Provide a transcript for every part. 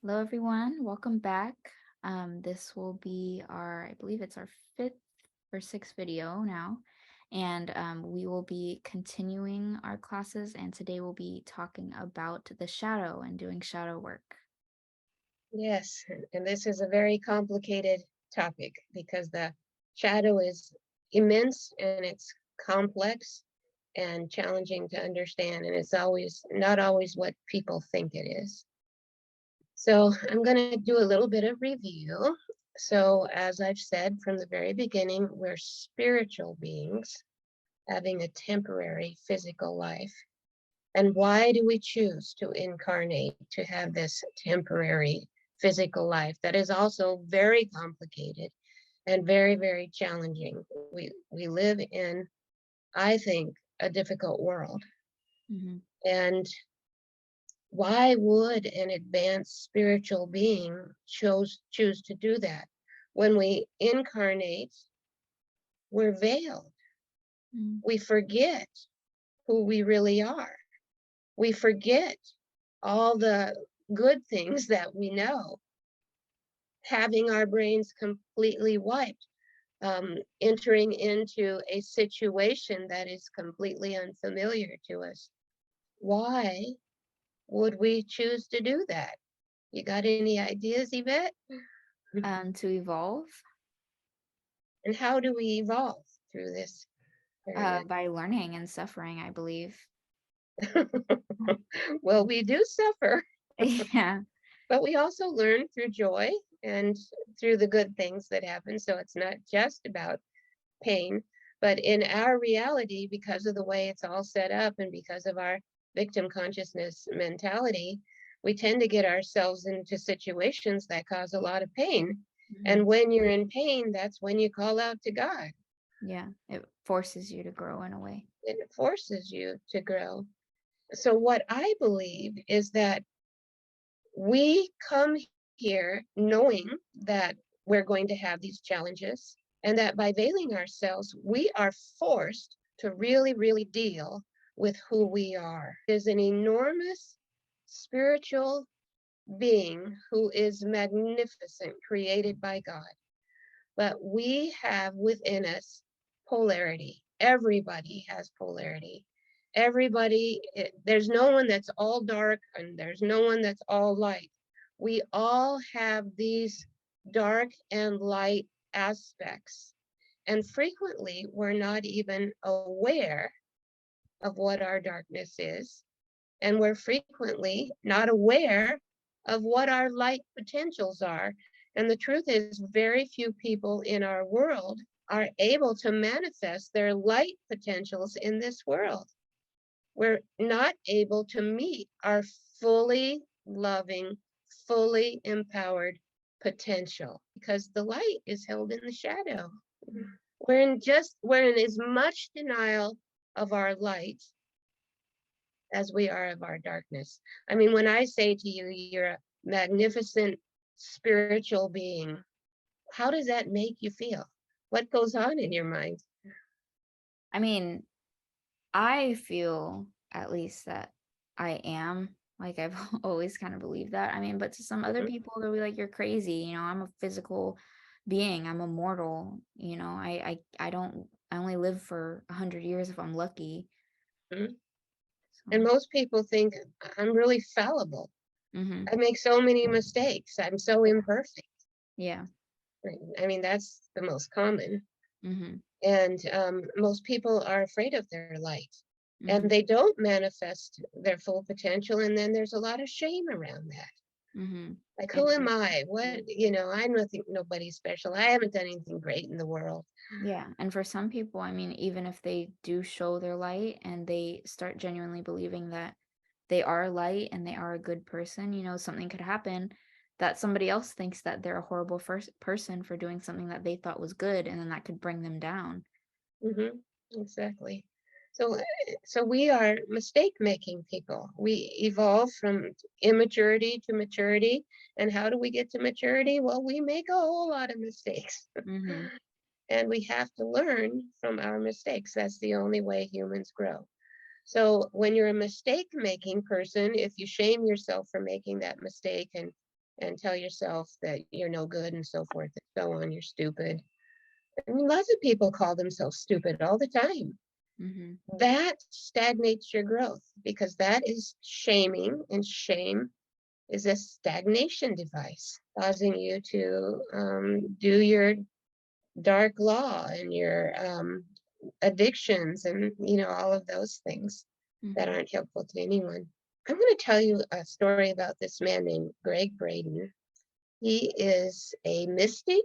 Hello, everyone. Welcome back. This will be I believe it's our fifth or sixth video now, and we will be continuing our classes, and today we'll be talking about the shadow and doing shadow work. Yes, and this is a very complicated topic because the shadow is immense and it's complex and challenging to understand, and it's always not always what people think it is. So I'm going to do a little bit of review. So as I've said from the very beginning, we're spiritual beings having a temporary physical life. And why do we choose to incarnate to have this temporary physical life that is also very complicated and very, very challenging? We live in, I think, a difficult world. Mm-hmm. And why would an advanced spiritual being choose to do that? When we incarnate, we're veiled. Mm-hmm. We forget who we really are. We forget all the good things that we know, having our brains completely wiped, entering into a situation that is completely unfamiliar to us. Why would we choose to do that? You got any ideas, Yvette? To evolve And how do we evolve through this period? by learning and suffering, I believe. Well, we do suffer, Yeah. but we also learn through joy and through the good things that happen. So it's not just about pain, but in our reality, because of the way it's all set up and because of our victim consciousness mentality, we tend to get ourselves into situations that cause a lot of pain. Mm-hmm. And when you're in pain, that's when you call out to God. Yeah. It forces you to grow in a way. It forces you to grow. So, what I believe is that we come here knowing that we're going to have these challenges, and that by veiling ourselves, we are forced to really, really deal with who we are. There's an enormous spiritual being who is magnificent, created by God. But we have within us polarity. Everybody has polarity. There's no one that's all dark and there's no one that's all light. We all have these dark and light aspects. And frequently, we're not even aware of what our darkness is. And we're frequently not aware of what our light potentials are. And the truth is, very few people in our world are able to manifest their light potentials in this world. We're not able to meet our fully loving, fully empowered potential because the light is held in the shadow. We're in as much denial of our light as we are of our darkness. I mean, when I say to you, you're a magnificent spiritual being, how does that make you feel? What goes on in your mind? I mean, I feel at least that I am. Like I've always kind of believed that. I mean, but to some other Mhm. people, they'll be like, "You're crazy." I'm a physical being. I'm a mortal. I don't. I only live for 100 years if I'm lucky. Mhm. So, And most people think I'm really fallible. mm-hmm. I make so many mistakes. I'm so imperfect. Yeah. I mean, that's the most common. Mm-hmm. And most people are afraid of their light Mm-hmm. and they don't manifest their full potential. And then there's a lot of shame around that. Mm-hmm. Like, And who am I? I'm nothing, nobody special. I haven't done anything great in the world. yeah, and for some people, I mean, even if they do show their light and they start genuinely believing that they are light and they are a good person, something could happen that somebody else thinks that they're a horrible first person for doing something that they thought was good, and then that could bring them down. Exactly. So, so we are mistake-making people. We evolve from immaturity to maturity. And how do we get to maturity? Well, we make a whole lot of mistakes. Mm-hmm. And we have to learn from our mistakes. That's the only way humans grow. So when you're a mistake-making person, if you shame yourself for making that mistake and and tell yourself that you're no good and so forth and so on. You're stupid. I mean, lots of people call themselves stupid all the time. Mm-hmm. That stagnates your growth because that is shaming, and shame is a stagnation device, causing you to do your dark law and your addictions and all of those things that Mm-hmm. aren't helpful to anyone. I'm going to tell you a story about this man named Greg Braden. He is a mystic,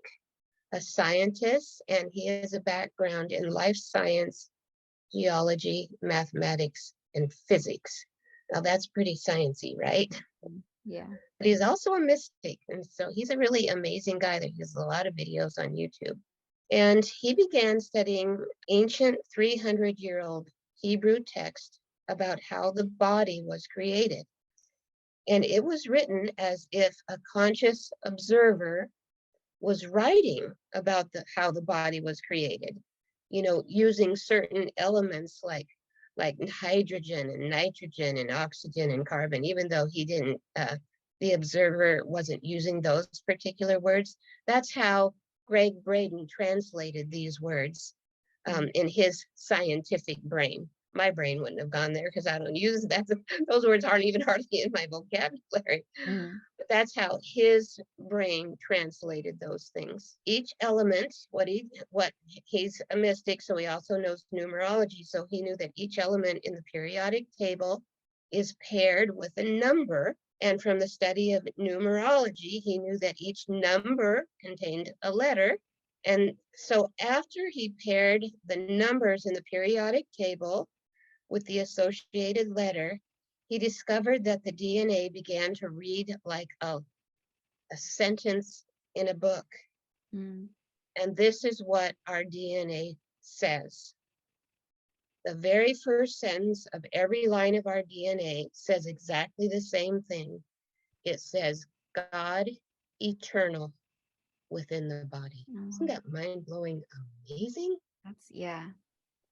a scientist, and he has a background in life science, geology, mathematics, and physics. Now that's pretty sciencey, right? Yeah. But he's also a mystic, and so he's a really amazing guy. That has a lot of videos on YouTube. And he began studying ancient 300-year-old Hebrew text about how the body was created. And it was written as if a conscious observer was writing about how the body was created, using certain elements like hydrogen and nitrogen and oxygen and carbon, even though he didn't, the observer wasn't using those particular words. That's how Greg Braden translated these words in his scientific brain. My brain wouldn't have gone there because I don't use that. Those words aren't even hardly in my vocabulary. Mm-hmm. But that's how his brain translated those things. Each element, what he's a mystic, so he also knows numerology. So he knew that each element in the periodic table is paired with a number. And from the study of numerology, he knew that each number contained a letter. And so after he paired the numbers in the periodic table with the associated letter, he discovered that the DNA began to read like a sentence in a book. Mm-hmm. And this is what our DNA says. The very first sentence of every line of our DNA says exactly the same thing. It says, God eternal within the body. Isn't Oh, that mind-blowing amazing? yeah,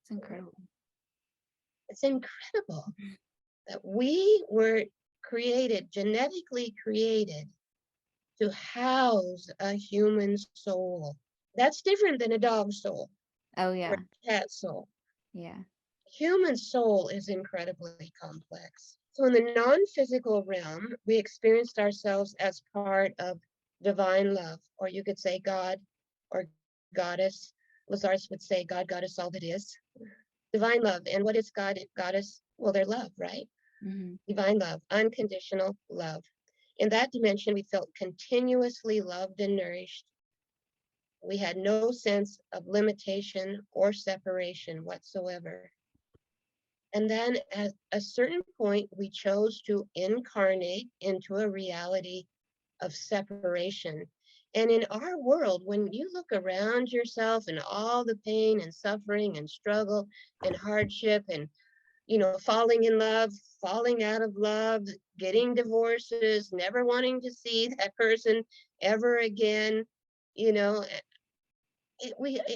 it's incredible. It's incredible that we were genetically created to house a human soul. That's different than a dog soul Oh or yeah. a cat soul. Yeah. Human soul is incredibly complex. So in the non-physical realm, we experienced ourselves as part of divine love, or you could say God or goddess. Lazarus would say God, goddess, all that is. Divine love. And what is God, goddess? Well, they're love, right? Mm-hmm. Divine love, unconditional love. In that dimension, we felt continuously loved and nourished. We had no sense of limitation or separation whatsoever. And then at a certain point, we chose to incarnate into a reality of separation. And in our world, when you look around yourself and all the pain and suffering and struggle and hardship and falling in love, falling out of love, getting divorces, never wanting to see that person ever again, you know,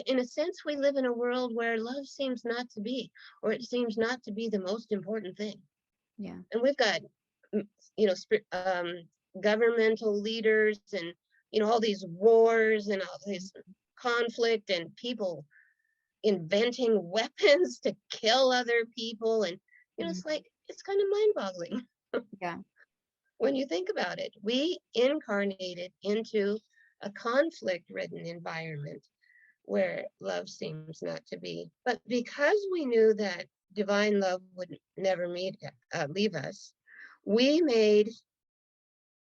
in a sense, we live in a world where love seems not to be, or it seems not to be the most important thing. Yeah. And we've got, you know, governmental leaders and, all these wars and all this conflict and people inventing weapons to kill other people. And, Mm-hmm. it's like, it's kind of mind boggling Yeah. when you think about it. We incarnated into a conflict ridden environment where love seems not to be. But because we knew that divine love would never leave us, we made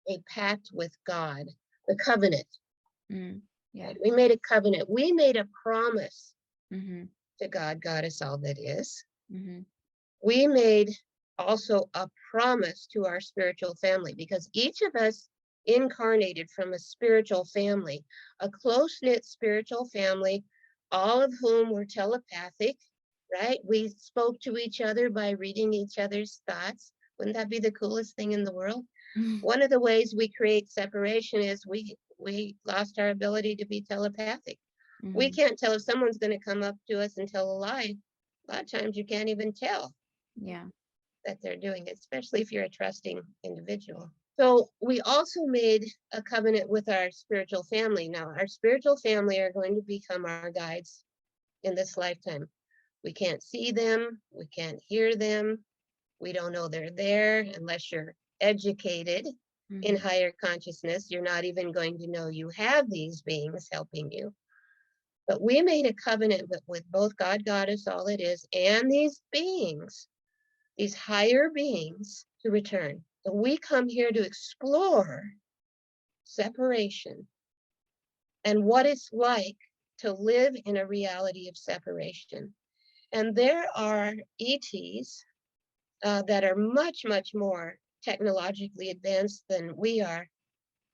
a pact with God, the covenant. Mm. Yeah. Right? We made a covenant. We made a promise Mm-hmm. to God, goddess, all that is. Mm-hmm. We made also a promise to our spiritual family because each of us incarnated from a spiritual family, a close-knit spiritual family, all of whom were telepathic, right? We spoke to each other by reading each other's thoughts. Wouldn't that be the coolest thing in the world? One of the ways we create separation is we lost our ability to be telepathic. We Mm-hmm. can't tell if someone's going to come up to us and tell a lie. A lot of times you can't even tell Yeah. that they're doing it, especially if you're a trusting individual. So we also made a covenant with our spiritual family. Now, our spiritual family are going to become our guides in this lifetime. We can't see them, we can't hear them, we don't know they're there unless you're educated in Mhm. higher consciousness. You're not even going to know you have these beings helping you. But we made a covenant with both God, Goddess, all it is, and these beings, these higher beings to return. So we come here to explore separation and what it's like to live in a reality of separation. And there are ETs that are much, much more technologically advanced than we are,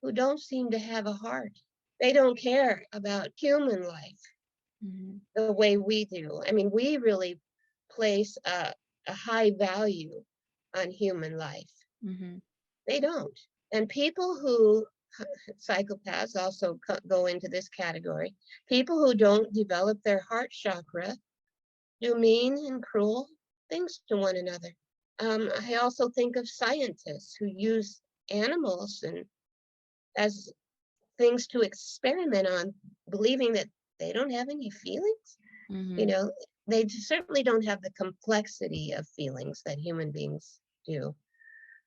who don't seem to have a heart. They don't care about human life Mhm. the way we do. I mean, we really place a high value on human life. Mhm. They don't. And people who, psychopaths also go into this category, people who don't develop their heart chakra do mean and cruel things to one another. I also think of scientists who use animals and as things to experiment on, believing that they don't have any feelings. You Mhm. know, they certainly don't have the complexity of feelings that human beings do,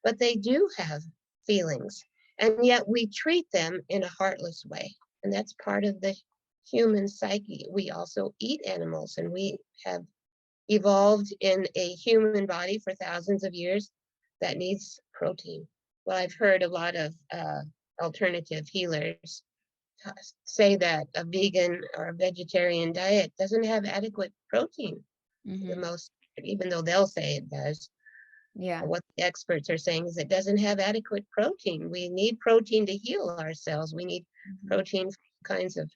but they do have feelings. And yet we treat them in a heartless way. And that's part of the human psyche. We also eat animals, and we have evolved in a human body for thousands of years that needs protein. Well, I've heard a lot of alternative healers say that a vegan or a vegetarian diet doesn't have adequate protein for the Mhm. most, even though they'll say it does. Yeah. What the experts are saying is it doesn't have adequate protein. We need protein to heal ourselves. We need Mhm. protein kinds of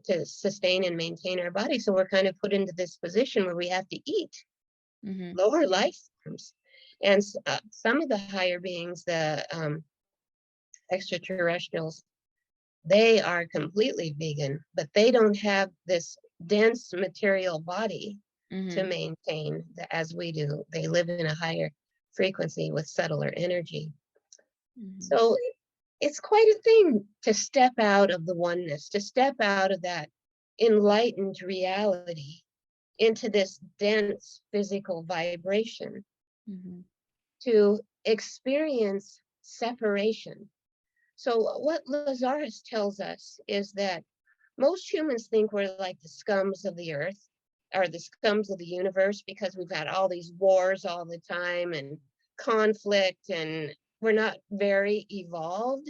to sustain and maintain our body. So we're kind of put into this position where we have to eat Mhm. lower life forms. And some of the higher beings, the extraterrestrials, they are completely vegan, but they don't have this dense material body to Mhm. maintain as we do. They live in a higher frequency with subtler energy. Mhm. So it's quite a thing to step out of the oneness, to step out of that enlightened reality into this dense physical vibration, Mhm. to experience separation. So, what Lazarus tells us is that most humans think we're like the scums of the earth or the scums of the universe because we've had all these wars all the time and conflict, and we're not very evolved.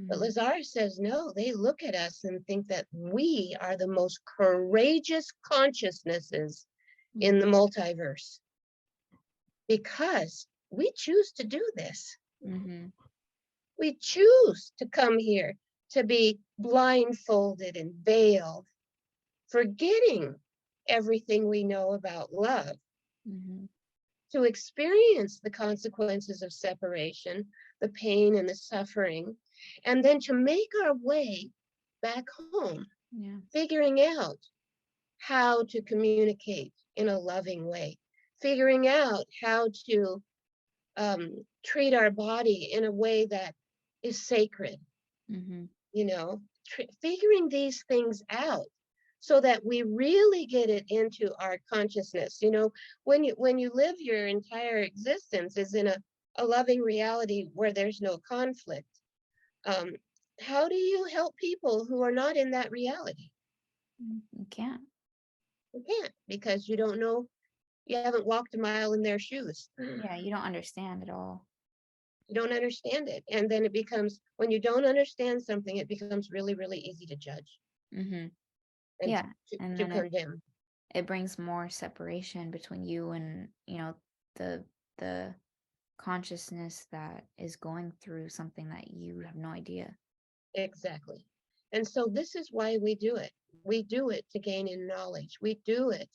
But Mhm. Lazarus says no, they look at us and think that we are the most courageous consciousnesses in the Mhm. multiverse because we choose to do this. Mhm. We choose to come here to be blindfolded and veiled, forgetting everything we know about love, Mhm. to experience the consequences of separation, the pain and the suffering, and then to make our way back home, Yeah. figuring out how to communicate in a loving way, figuring out how to treat our body in a way that is sacred, Mhm. you know, figuring these things out so that we really get it into our consciousness. You know, when you live your entire existence is in a loving reality where there's no conflict. Um, how do you help people who are not in that reality? You can't. You can't because you don't know, you haven't walked a mile in their shoes. Yeah, you don't understand at all. You don't understand it. And then it becomes, when you don't understand something, it becomes really, really easy to judge Mhm. and Yeah, and to then condemn. it brings more separation between you and, the the consciousness that is going through something that you have no idea. Exactly. And so this is why we do it. We do it to gain in knowledge. We do it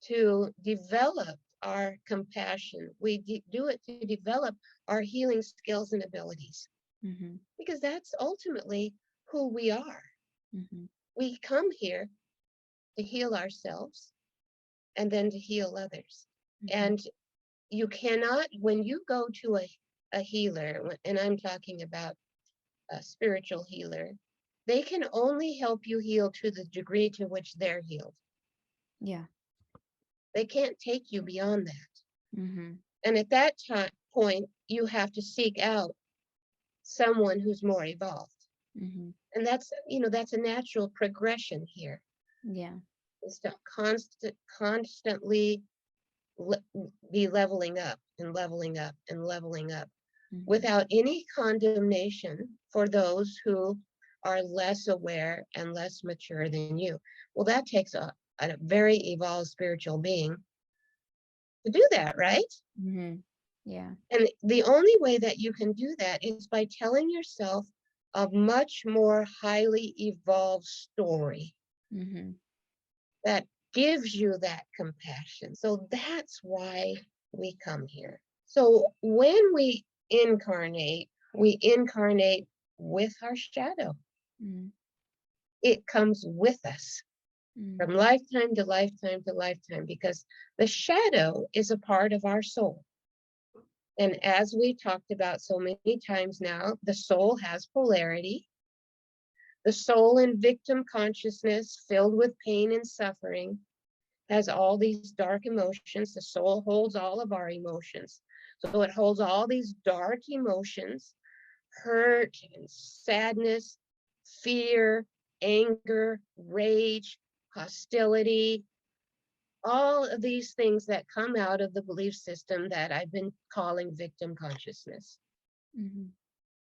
to develop our compassion. We do it to develop our healing skills and abilities Mhm. because that's ultimately who we are. Mhm. We come here to heal ourselves and then to heal others. Mhm. And you cannot, when you go to a healer, and I'm talking about a spiritual healer, they can only help you heal to the degree to which they're healed. Yeah. They can't take you beyond that. Mm-hmm. And at that point, you have to seek out someone who's more evolved. Mm-hmm. And that's a natural progression here, Yeah. is to constantly be leveling up and leveling up and leveling up Mm-hmm. without any condemnation for those who are less aware and less mature than you. Well, that takes a very evolved spiritual being to do that, right? Mm-hmm. Yeah. And the only way that you can do that is by telling yourself a much more highly evolved story Mm-hmm. that gives you that compassion. So that's why we come here. So when we incarnate with our shadow. Mm-hmm. It comes with us Mm-hmm. from lifetime to lifetime to lifetime because the shadow is a part of our soul. And as we talked about so many times now, the soul has polarity. The soul in victim consciousness, filled with pain and suffering, has all these dark emotions. The soul holds all of our emotions. So it holds all these dark emotions, hurt and sadness, fear, anger, rage, hostility, all of these things that come out of the belief system that I've been calling victim consciousness. Mm-hmm.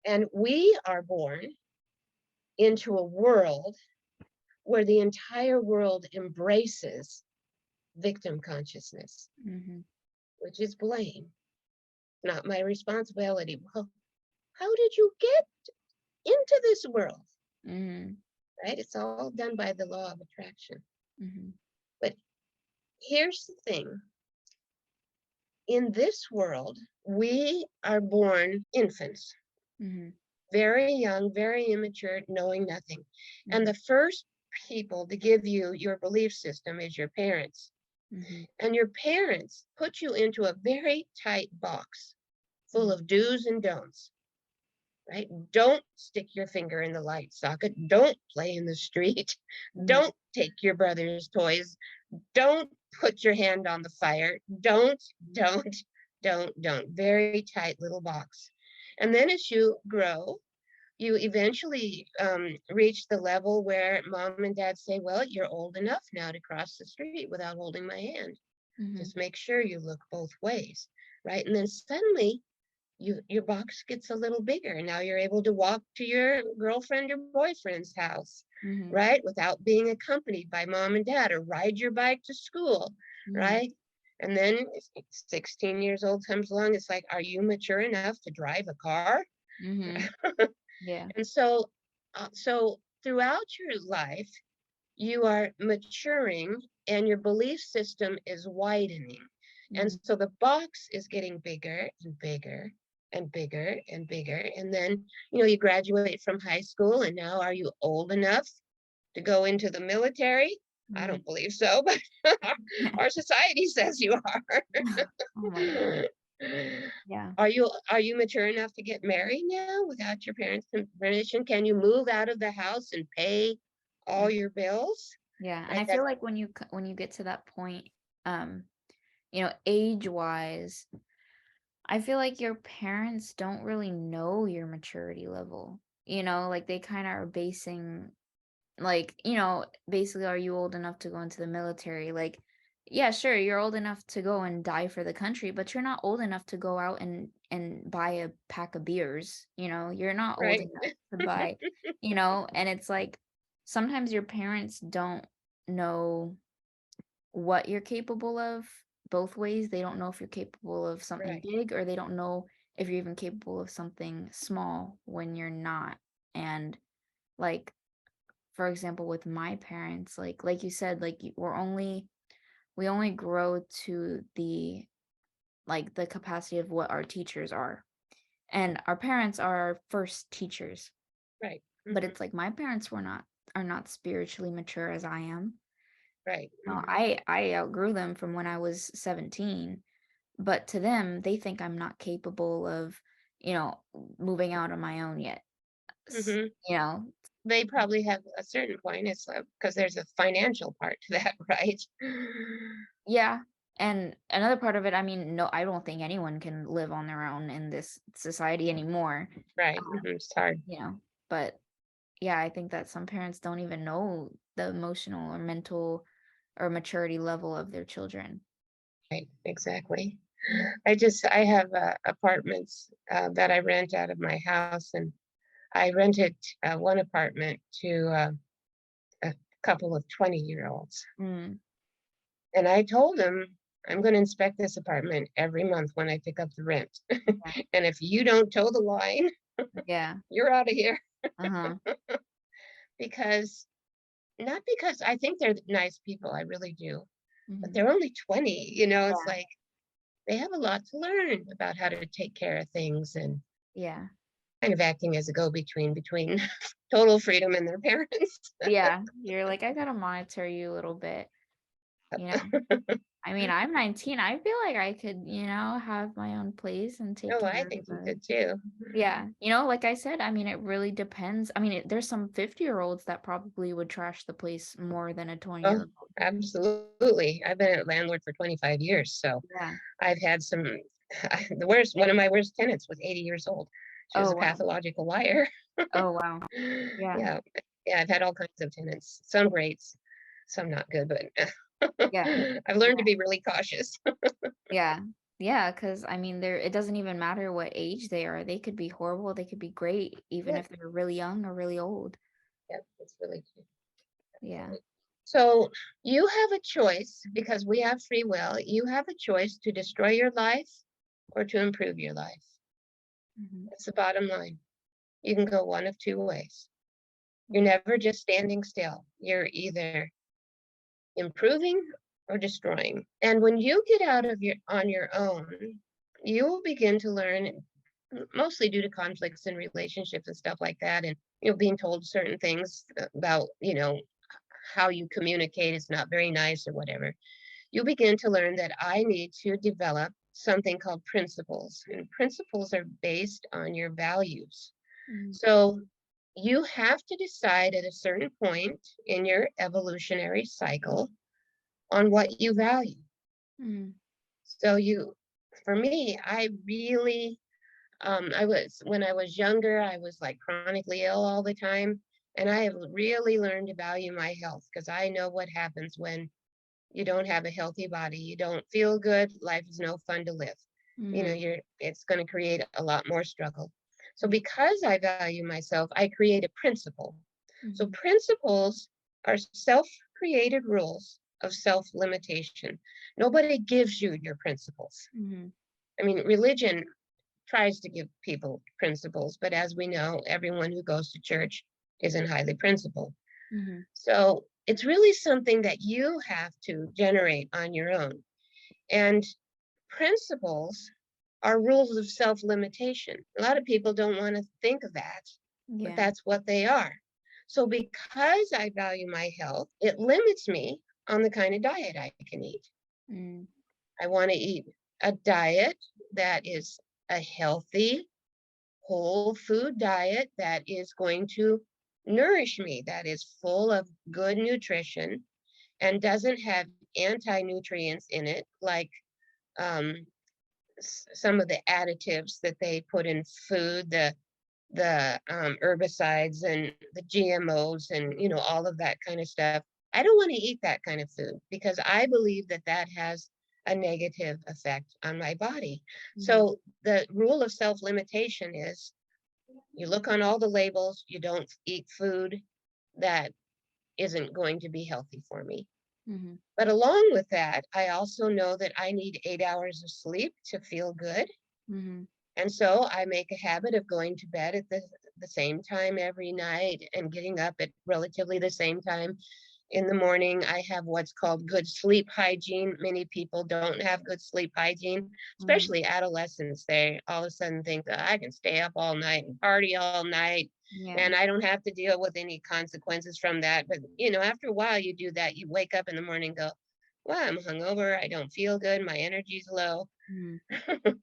And we are born into a world where the entire world embraces victim consciousness, Mm-hmm. which is blame, not my responsibility. Well, how did you get into this world? Mm-hmm. Right? It's all done by the law of attraction. Mm-hmm. But here's the thing, in this world, we are born infants, Mm-hmm. very young, very immature, knowing nothing. And Mm-hmm. the first people to give you your belief system is your parents. Mm-hmm. And your parents put you into a very tight box full of do's and don'ts, right? Don't stick your finger in the light socket. Don't play in the street. Mm-hmm. Don't take your brother's toys. Don't put your hand on the fire. Don't. Very tight little box. And then as you grow, you eventually reach the level where mom and dad say, well, you're old enough now to cross the street without holding my hand. Mm-hmm. Just make sure you look both ways, right? And then suddenly your box gets a little bigger. And now you're able to walk to your girlfriend or boyfriend's house, Mm-hmm. right? Without being accompanied by mom and dad, or ride your bike to school, Mm-hmm. right? And then 16 years old comes along. It's like, are you mature enough to drive a car? Mm-hmm. Yeah. And so throughout your life, you are maturing and your belief system is widening. And Mm-hmm. so the box is getting bigger and bigger and bigger and bigger. And then, you graduate from high school, and now are you old enough to go into the military? I Mm-hmm. don't believe so, but our society says you Oh my God. are. Yeah. Are you mature enough to get married now without your parents' permission? Can you move out of the house and pay all Mm. your bills? Yeah. And Right? I feel like when you get to that point, um, age wise, I feel like your parents don't really know your maturity level. Like they kind of are basing, like, basically, are you old enough to go into the military? Like, yeah, sure, you're old enough to go and die for the country, but you're not old enough to go out and buy a pack of beers. You're not old Right. enough to buy, and it's like sometimes your parents don't know what you're capable of both ways. They don't know if you're capable of something Right. big, or they don't know if you're even capable of something small when you're not. And like, for example, with my parents, like you said, like we only grow to the capacity of what our teachers are. And our parents are our first teachers. Right. But it's like my parents are not spiritually mature as I am. Right. I outgrew them from when I was 17, but to them, they think I'm not capable of, you know, moving out on my own yet. Hmm. You know, They probably have a certain point. It's because there's a financial part to that, right? yeah. And another part of it, I mean, no, I don't think anyone can live on their own in this society anymore. Right. It's hard. You know, but yeah, I think that some parents don't even know the emotional or mental or maturity level of their children. Right. Exactly. Mm, I have apartments that I rent out of my house, and I rented one apartment to a couple of 20-year-olds. mm, And I told them, I'm going to inspect this apartment every month when I pick up the rent. yeah, And if you don't toe the line, yeah, you're out of here. uh-huh, Because not because I think they're nice people, I really do, but mhm, they're only 20. You know, it's yeah, like they have a lot to learn about how to take care of things and yeah, kind of acting as a go-between between total freedom and their parents. yeah, you're like, "I gotta monitor you a little bit," you know? I mean, I'm 19, I feel like I could, have my own place and take Oh, care I of think you it. could too. Yeah, like I said, I mean, it really depends. I mean, there's some 50-year-olds that probably would trash the place more than a Oh, 20-year-old. absolutely. I've been a landlord for 25 years, so Yeah. I've had some one of my worst tenants was 80 years old. She was Oh, a wow. pathological liar. Oh, wow. Yeah. Yeah. Yeah, I've had all kinds of tenants, some great, some not good, but Yeah. I've learned to Yeah. be really cautious. Yeah. Yeah. Because I mean, it doesn't even matter what age they are. They could be horrible, they could be great, even Yep, if they're really young or really old. yep, it's really true. Yeah. Absolutely. So you have a choice because we have free will. You have a choice to destroy your life or to improve your life. Mhm. That's the bottom line. You can go one of two ways. You're Mhm. never just standing still. You're either improving or destroying. And when you get out of your on your own, you will begin to learn mostly due to conflicts in relationships and stuff like that and being told certain things about, how you communicate is not very nice or whatever. You begin to learn that I need to develop something called principles. And principles are based on your values. Mhm. So you have to decide at a certain point in your evolutionary cycle on what you value. Mhm. So for me, when I was younger, I was like chronically ill all the time. And I have really learned to value my health because I know what happens when you don't have a healthy body. You don't feel good. Life is no fun to live. Mhm. It's going to create a lot more struggle. So because I value myself, I create a principle. So Mhm. principles are self-created rules of self-limitation. Nobody gives you your principles. Mhm. I mean, religion tries to give people principles, but as we know, everyone who goes to church isn't highly principled. Mhm. So it's really something that you have to generate on your own. And principles are rules of self limitation. A lot of people don't want to think of that, but Yeah. that's what they are. So because I value my health, it limits me on the kind of diet I can eat. Mm. I want to eat a diet that is a healthy, whole food diet that is going to nourish me, that is full of good nutrition and doesn't have anti nutrients in it, like um, some of the additives that they put in food, the herbicides and the GMOs and all of that kind of stuff. I don't want to eat that kind of food because I believe that that has a negative effect on my body. Mhm. So the rule of self limitation is you look on all the labels, you don't eat food that isn't going to be healthy for me. Mhm. But along with that, I also know that I need 8 hours of sleep to feel good. Mhm. And so I make a habit of going to bed at the same time every night and getting up at relatively the same time in the morning. I have what's called good sleep hygiene. Many people don't have good sleep hygiene, Mhm. especially adolescents. They all of a sudden think that I can stay up all night and party all night Yeah. and I don't have to deal with any consequences from that. But, after a while you do that, you wake up in the morning and go, wow, I'm hungover. I don't feel good. My energy's low. Mhm.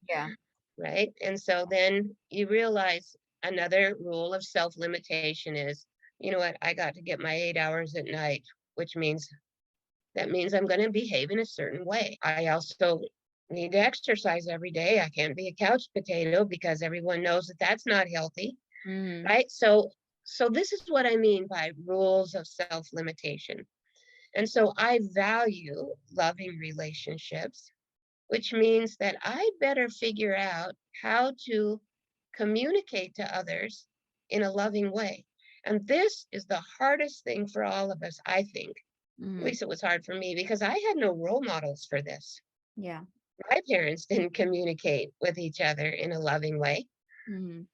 Yeah. right? And so then you realize another rule of self-limitation is, you know what, I got to get my 8 hours at night, which means that means I'm going to behave in a certain way. I also need to exercise every day. I can't be a couch potato because everyone knows that that's not healthy, Mm, right? So this is what I mean by rules of self-limitation. And so I value loving relationships, which means that I better figure out how to communicate to others in a loving way. And this is the hardest thing for all of us, I think. At mm, least it was hard for me because I had no role models for this. yeah. My parents didn't communicate with each other in a loving way. Mm,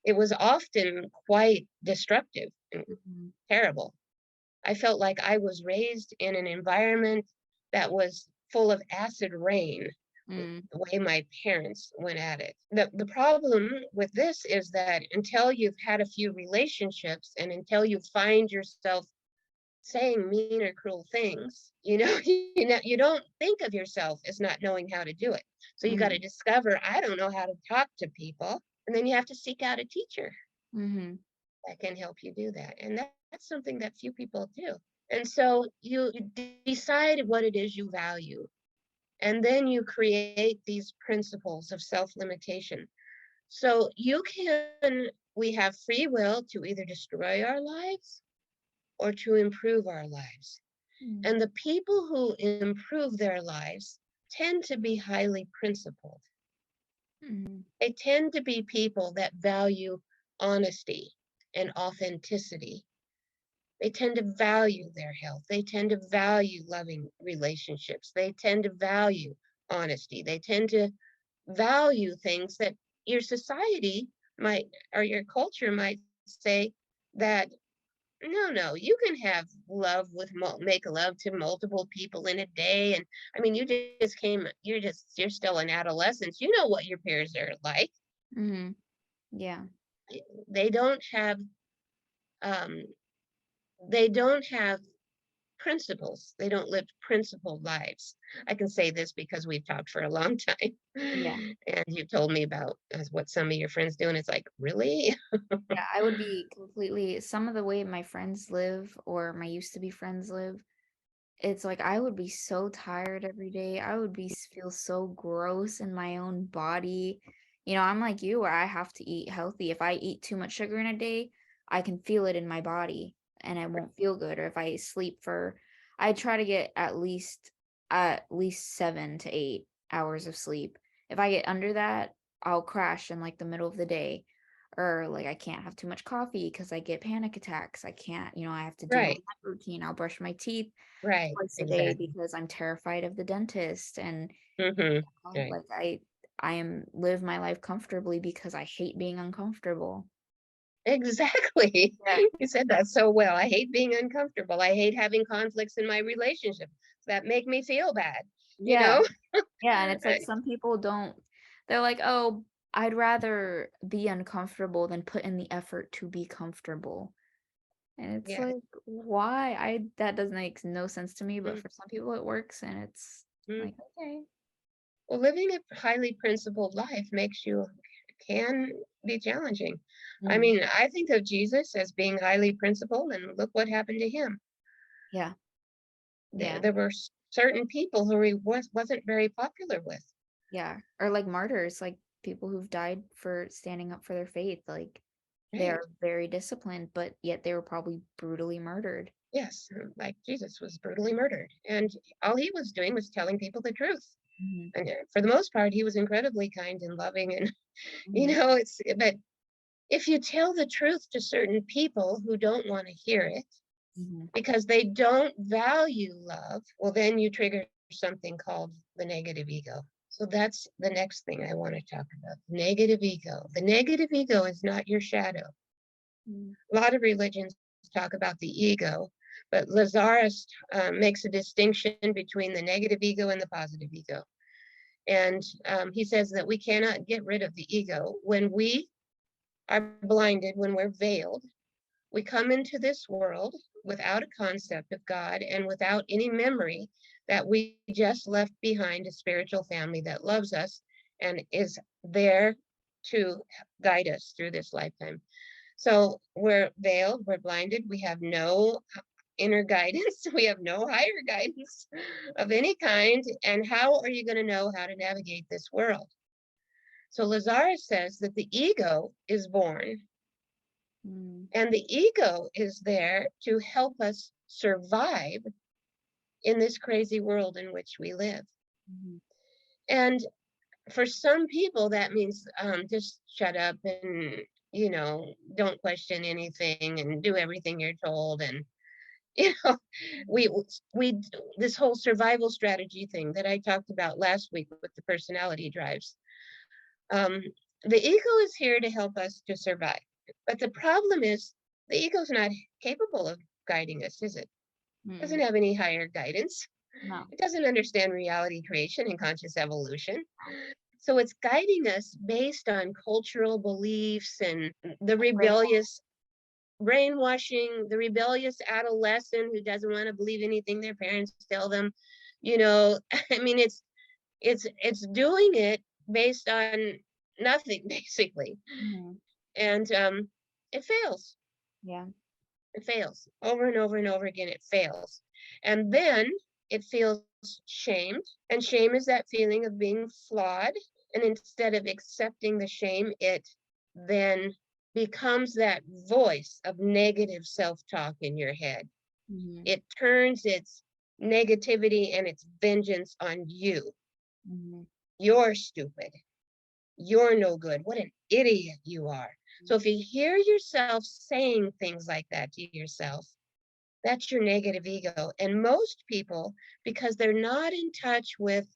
It was often quite destructive and mhm, terrible. I felt like I was raised in an environment that was full of acid rain, mm, the way my parents went at it. The problem with this is that until you've had a few relationships and until you find yourself saying mean or cruel things, you don't think of yourself as not knowing how to do it. So you got to mhm, discover, I don't know how to talk to people. And then you have to seek out a teacher mhm, that can help you do that. And that's something that few people do. And so you decide what it is you value. And then you create these principles of self limitation. So we have free will to either destroy our lives or to improve our lives. mm, And the people who improve their lives tend to be highly principled. mhm, They tend to be people that value honesty and authenticity. They tend to value their health. They tend to value loving relationships. They tend to value honesty. They tend to value things that your society might or your culture might say that no, you can have love with make love to multiple people in a day. And I mean, you're still in adolescence. You know what your peers are like. mhm, yeah, They don't have um, they don't have principles. They don't live principled lives. I can say this because we've talked for a long time, yeah. and you've told me about what some of your friends do, and it's like, really? Yeah, I would be completely some of the way my friends live or my used to be friends live, it's like I would be so tired every day. I would feel so gross in my own body. I'm like you where I have to eat healthy. If I eat too much sugar in a day, I can feel it in my body and I won't feel good. Or if I sleep I try to get at least 7 to 8 hours of sleep. If I get under that, I'll crash in like the middle of the day. Or like I can't have too much coffee because I get panic attacks. I can't, I have to do my Right, night routine. I'll brush my teeth right, twice a day exactly. because I'm terrified of the dentist and Right. like I am live my life comfortably because I hate being uncomfortable. Exactly. Yeah. You said that so well. I hate being uncomfortable. I hate having conflicts in my relationship that make me feel bad, you Yeah. know? Yeah, and it's like some people don't they're like, "Oh, I'd rather be uncomfortable than put in the effort to be comfortable." And it's Yeah. like, why? I That doesn't make no sense to me, but Mm, for some people it works and it's mm. like, okay. Well, living a highly principled life can be challenging. I Mhm. mean, I think of Jesus as being highly principled, and look what happened to him. Yeah. Yeah. There were certain people who he wasn't very popular with. Yeah, or like martyrs, like people who've died for standing up for their faith, like they Right. are very disciplined, but yet they were probably brutally murdered. Yes, like Jesus was brutally murdered, and all he was doing was telling people the truth. Mhm, And for the most part, he was incredibly kind and loving. And, mhm, but if you tell the truth to certain people who don't want to hear it mhm, because they don't value love, well, then you trigger something called the negative ego. So that's the next thing I want to talk about, negative ego. The negative ego is not your shadow. mhm, A lot of religions talk about the ego, but Lazarus makes a distinction between the negative ego and the positive ego. And he says that we cannot get rid of the ego. When we are blinded, when we're veiled, we come into this world without a concept of God and without any memory that we just left behind a spiritual family that loves us and is there to guide us through this lifetime. So we're veiled, we're blinded, we have no inner guidance, we have no higher guidance of any kind. And how are you going to know how to navigate this world? So Lazarus says that the ego is born, Mm. and the ego is there to help us survive in this crazy world in which we live. Mhm. And for some people, that means just shut up and, don't question anything and do everything you're told. And, you know, we, we, this whole survival strategy thing that I talked about last week with the personality drives, um, the ego is here to help us to survive. But the problem is the ego's not capable of guiding us, is it? It doesn't Mm. have any higher guidance. No. It doesn't understand reality creation and conscious evolution. So it's guiding us based on cultural beliefs and the Approval. rebellious brainwashing, the rebellious adolescent who doesn't want to believe anything their parents tell them. I mean, it's doing it based on nothing basically, Mhm. and it fails. Yeah. It fails over and over and over again. It fails, and then it feels shamed, and shame is that feeling of being flawed. And instead of accepting the shame, it then becomes that voice of negative self-talk in your head. Mhm. It turns its negativity and its vengeance on you. Mhm. You're stupid. You're no good. What an idiot you are. So if you hear yourself saying things like that to yourself, that's your negative ego. And most people, because they're not in touch with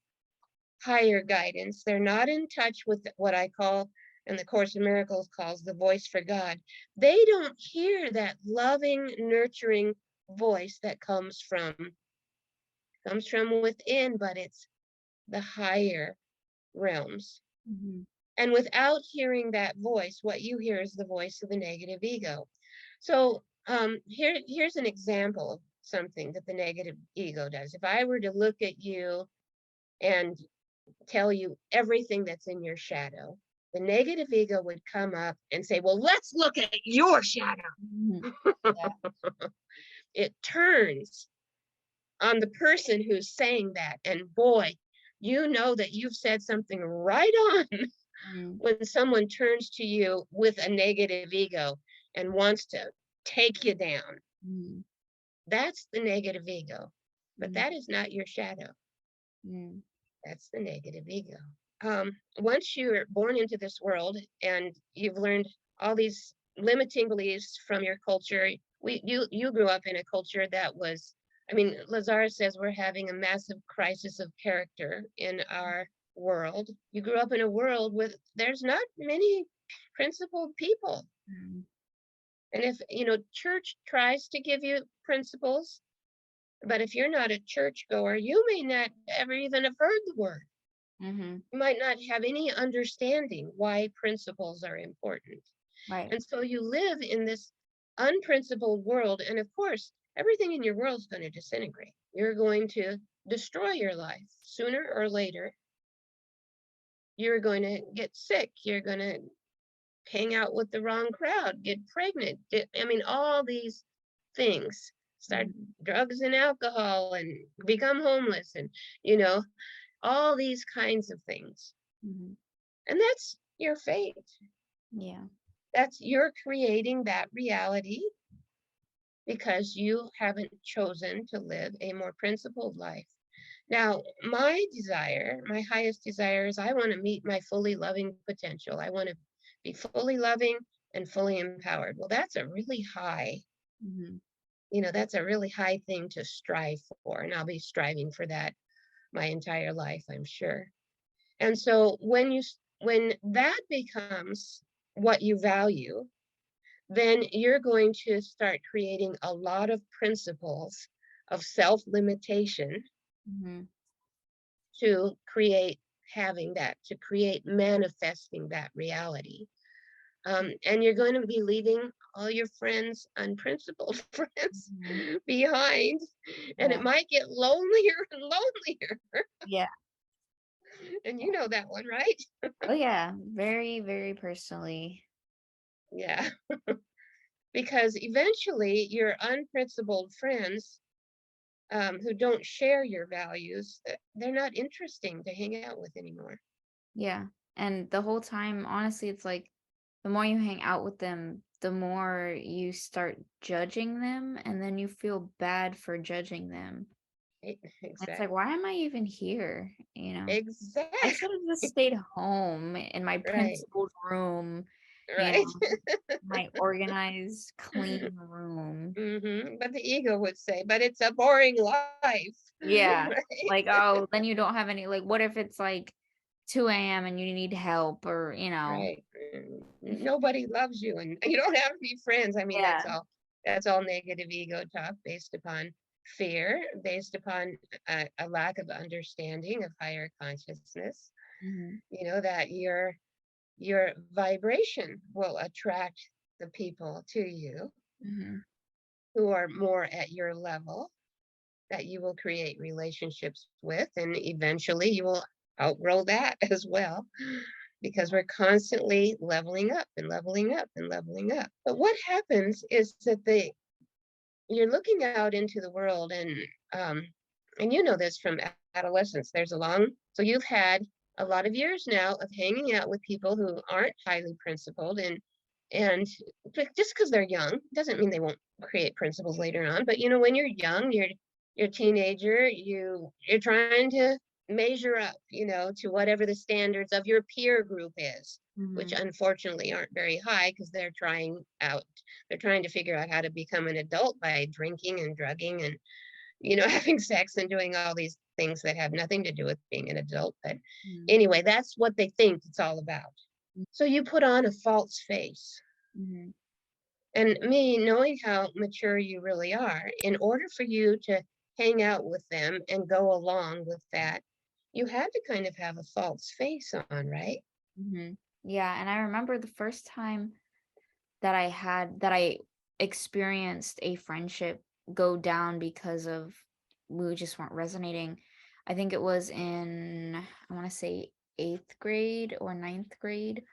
higher guidance, they're not in touch with what I call, and the Course in Miracles calls the voice for God, they don't hear that loving, nurturing voice that comes from within, but it's the higher realms. Mhm. And without hearing that voice, what you hear is the voice of the negative ego. So here's an example of something that the negative ego does. If I were to look at you and tell you everything that's in your shadow, the negative ego would come up and say, well, let's look at your shadow. Mhm. Yeah. It turns on the person who's saying that. And boy, you know that you've said something right on Mm. when someone turns to you with a negative ego and wants to take you down. Mm. That's the negative ego. But Mm. that is not your shadow. Mm. That's the negative ego. Once you're born into this world and you've learned all these limiting beliefs from your culture, you grew up in a culture that was, I mean, Lazarus says we're having a massive crisis of character in our world. You grew up in a world with there's not many principled people. Mm. And if church tries to give you principles, but if you're not a church goer, you may not ever even have heard the word. Mhm. You might not have any understanding why principles are important. Right. And so you live in this unprincipled world. And of course, everything in your world is going to disintegrate. You're going to destroy your life sooner or later. You're going to get sick. You're going to hang out with the wrong crowd, get pregnant. I mean, all these things, start Mhm. drugs and alcohol and become homeless and, you know, all these kinds of things. Mhm. And that's your fate. Yeah. That's you're creating that reality because you haven't chosen to live a more principled life. Now, my desire, my highest desire is I want to meet my fully loving potential. I want to be fully loving and fully empowered. Well, that's a really high, Mhm. that's a really high thing to strive for. And I'll be striving for that my entire life, I'm sure. And so when that becomes what you value, then you're going to start creating a lot of principles of self-limitation Mhm. to create to create manifesting that reality. And you're going to be leaving all your friends, unprincipled friends, Mhm. behind, and it Yeah. might get lonelier and lonelier. Yeah. And you know that one, right? Oh yeah, very, very personally. Yeah. Because eventually your unprincipled friends who don't share your values, they're not interesting to hang out with anymore. Yeah. And the whole time, honestly, it's like the more you hang out with them, the more you start judging them, and then you feel bad for judging them. It's like, Exactly. why am I even here? I Exactly. should have just stayed home in my Right. principal's room, you Right. know, my organized, clean room. But the ego would say, but it's a boring life. Yeah. Right. Like, oh, then you don't have any, like, what if it's like 2 a.m. and you need help or. Right. Nobody loves you and you don't have any friends. I mean, Yeah. that's all negative ego talk based upon fear, based upon a lack of understanding of higher consciousness. Mhm. You know that your vibration will attract the people to you Mhm. who are more at your level that you will create relationships with, and eventually you will outgrow that as well because we're constantly leveling up and leveling up and leveling up. But what happens is that you're looking out into the world um and you know this from adolescence. There's a long so you've had a lot of years now of hanging out with people who aren't highly principled and just because they're young doesn't mean they won't create principles later on. But you know, when you're young, you're a teenager, you're trying to measure up, you know, to whatever the standards of your peer group is, which Mhm. unfortunately aren't very high because they're trying to figure out how to become an adult by drinking and drugging and, you know, having sex and doing all these things that have nothing to do with being an adult. But Mhm. anyway, that's what they think it's all about. So you put on a false face. Mhm. And me knowing how mature you really are, in order for you to hang out with them and go along with that, you had to kind of have a false face on, right? Mhm. Yeah, and I remember the first time that I experienced a friendship go down because of we just weren't resonating. I think it was in, I wanna say 8th grade or ninth grade.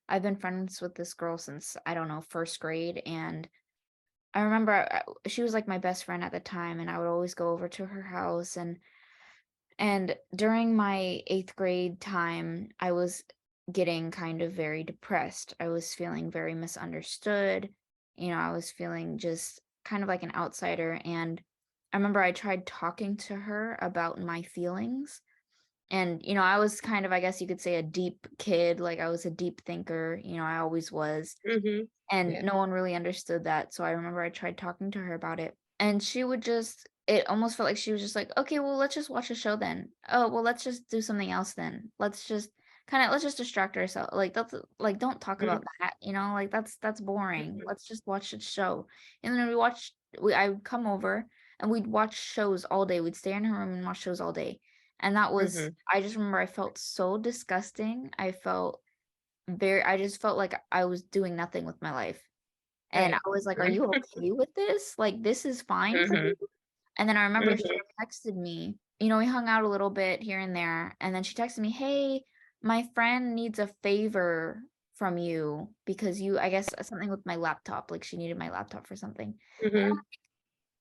I've been friends with this girl since, I don't know, 1st grade, and I remember, she was, like, my best friend at the time, and I would always go over to her house, and during my 8th grade time, I was getting kind of very depressed. I was feeling very misunderstood. I was feeling just kind of like an outsider. And I remember I tried talking to her about my feelings. And, I was kind of, I guess you could say, a deep kid. Like, I was a deep thinker. I always was. Mm-hmm. And Yeah. no one really understood that, so I remember I tried talking to her about it, and she would just it almost felt like she was just like, "Okay, well, let's just watch a show then. Oh, well, let's just do something else then. Let's just distract ourselves. Like, that's like, don't talk about Mm-hmm. that, like, that's boring. Let's just watch a show." And then I would come over, and we'd watch shows all day. We'd stay in her room and watch shows all day, and Mm-hmm. I just remember I felt so disgusting. I just felt like I was doing nothing with my life. And I Right. was like, "Are you okay with this? Like, this is fine for Mm-hmm. you?" And then I remember she Mm-hmm. texted me. We hung out a little bit here and there, and then she texted me, "Hey, my friend needs a favor from you because I guess something with my laptop, like she needed my laptop for something." And Mm-hmm.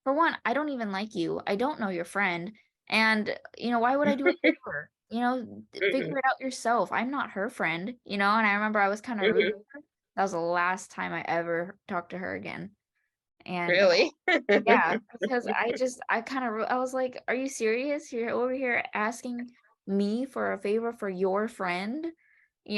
for one, I don't even like you. I don't know your friend. And, why would I do a favor? Mm-hmm. Figure it out yourself. I'm not her friend, and I remember I was kind of rude. Mm-hmm. That was the last time I ever talked to her again. And Really? yeah, because I kind of, I was like, "Are you serious? You're over here asking me for a favor for your friend?"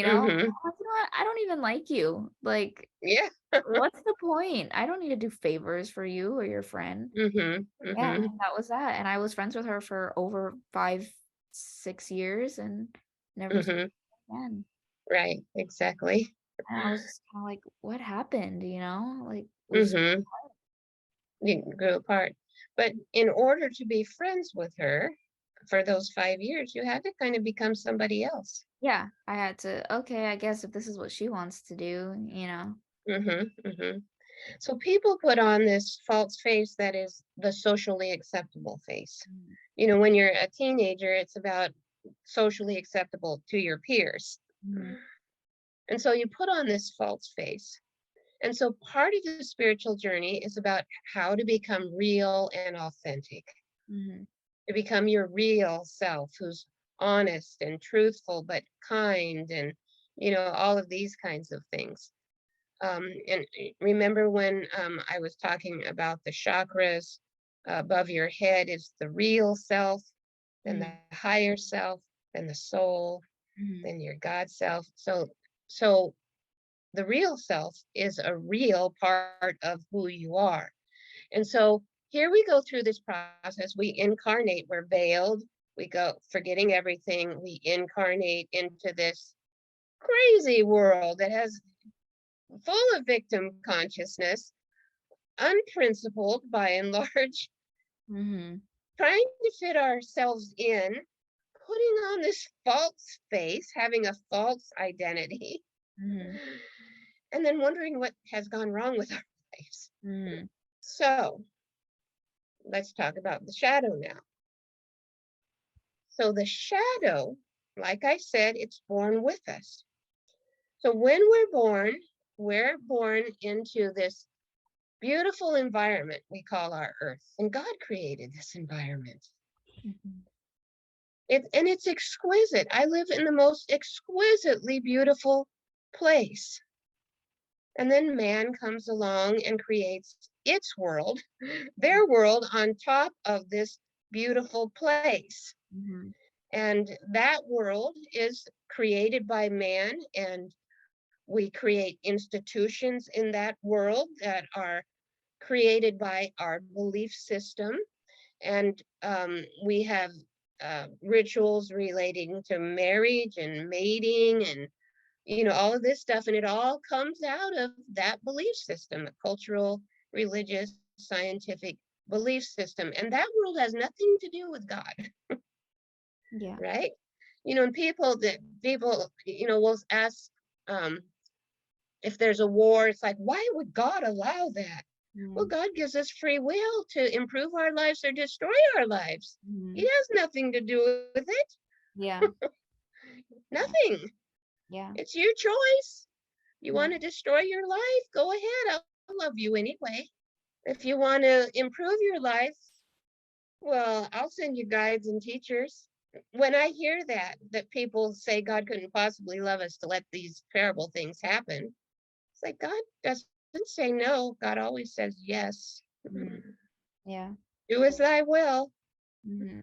Mm-hmm. I'm like, "You know what? I don't even like you. Like, Yeah. what's the point? I don't need to do favors for you or your friend." Mm-hmm. Yeah, Mm-hmm. and that was that, and I was friends with her for over 5, 6 years and never spoke Mm-hmm. again, Right. Exactly. and I was just kinda like, "What happened?" Like, we just Mm-hmm. You grew apart. But in order to be friends with her for those 5 years, you had to kind of become somebody else. yeah, I had to, "Okay, I guess if this is what she wants to do." Mm-hmm. Mm-hmm. So people put on this false face that is the socially acceptable face. Mm, You know, when you're a teenager, it's about socially acceptable to your peers. Mhm. And so you put on this false face. And so part of the spiritual journey is about how to become real and authentic, Mhm. to become your real self who's honest and truthful, but kind, and, all of these kinds of things. And remember when I was talking about the chakras above your head is the real self, then the Mhm. higher self, then the soul, Mhm. then your God self. So the real self is a real part of who you are. And so here we go through this process. We incarnate, we're veiled, we go forgetting everything, we incarnate into this crazy world that has full of victim consciousness, unprincipled by and large, Mhm. trying to fit ourselves in, putting on this false face, having a false identity, Mhm. and then wondering what has gone wrong with our lives. Mhm. So let's talk about the shadow now. So the shadow, like I said, it's born with us. So when we're born into this beautiful environment we call our earth. And God created this environment. Mhm. It's exquisite. I live in the most exquisitely beautiful place. And then man comes along and creates its world, their world on top of this beautiful place. Mhm. And that world is created by man, and we create institutions in that world that are created by our belief system. And we have rituals relating to marriage and mating and all of this stuff, and it all comes out of that belief system, a cultural, religious, scientific belief system. And that world has nothing to do with God. Yeah. Right? And people will ask, um, if there's a war, it's like, why would God allow that? Well, Mhm. God gives us free will to improve our lives or destroy our lives. He Mhm. has nothing to do with it. Yeah. Yeah. Nothing. Yeah. It's your choice. You Yeah. want to destroy your life? Go ahead. I'll love you anyway. If you want to improve your life, well, I'll send you guides and teachers. When I hear that people say God couldn't possibly love us to let these terrible things happen, it's like God doesn't say no. God always says yes. Mhm. Yeah. Do as thy will. Mhm.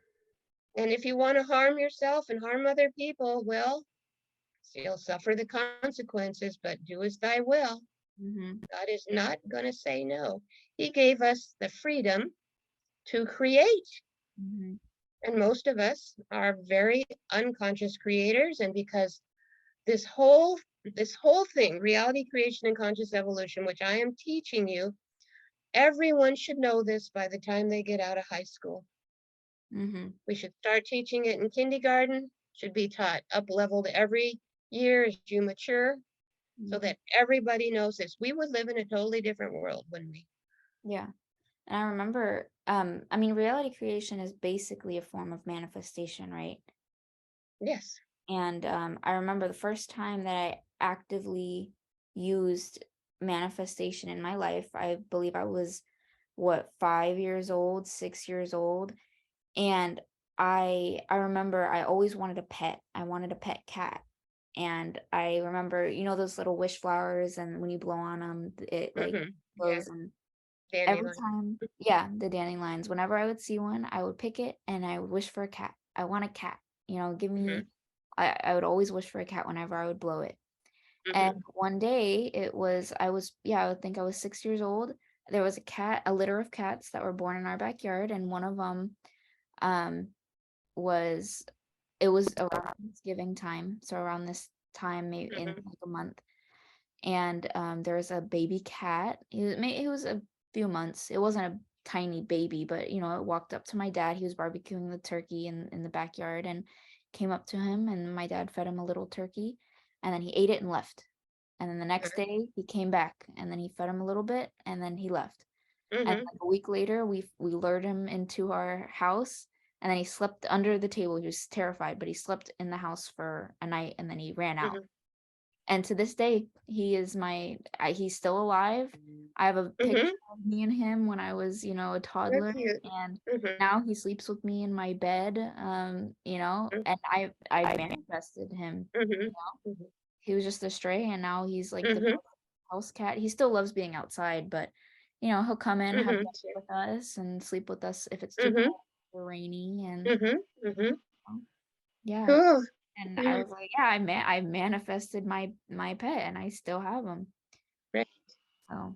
And if you want to harm yourself and harm other people, well, you'll suffer the consequences, but do as thy will. Mhm. God is not going to say no. He gave us the freedom to create. Mhm. And most of us are very unconscious creators. And because this whole thing, reality creation and conscious evolution, which I am teaching you, everyone should know this by the time they get out of high school. Mhm. We should start teaching it in kindergarten, should be taught up leveled every year as you mature, so Mhm. that everybody knows this. We would live in a totally different world, wouldn't we? Yeah. And I remember, I mean, reality creation is basically a form of manifestation, right? Yes. And I remember the first time that I actively used manifestation in my life. I believe I was, what, 5 years old, 6 years old. And I remember I always wanted a pet. I wanted a pet cat. And I remember, those little wish flowers, and when you blow on them, it like Yeah. glows. And every Dandelion. time, yeah, the dandelions, whenever I would see one, I would pick it and I would wish for a cat. I want a cat. Give hmm me, I would always wish for a cat whenever I would blow it. And hmm one day yeah, I would think I was 6 years old. There was a litter of cats that were born in our backyard, and one of them, um, was it was around Thanksgiving time, so around this time, maybe in hmm like a month. And there was a baby cat. It was a few months. It wasn't a tiny baby, but it walked up to my dad. He was barbecuing the turkey in the backyard, and came up to him, and my dad fed him a little turkey, and then he ate it and left. And then the next day he came back, and then he fed him a little bit, and then he left. And hmm like a week later, we lured him into our house, and then he slept under the table. He was terrified, but he slept in the house for a night, and then he ran out. Mhm. And to this day, he is he's still alive. I have a picture Mhm. of me and him when I was, a So toddler, cute. and Mhm. now he sleeps with me in my bed, and I manifested him. Mhm. Mhm. He was just a stray, and now he's like the Mhm. house cat. He still loves being outside, but he'll come in, have Mhm. dinner with us, and sleep with us if it's too Mhm. cold or rainy, and Mhm. Mhm. um, yeah. Cool. And I Yeah. was like, yeah, I manifested my pet, and I still have him. Right. So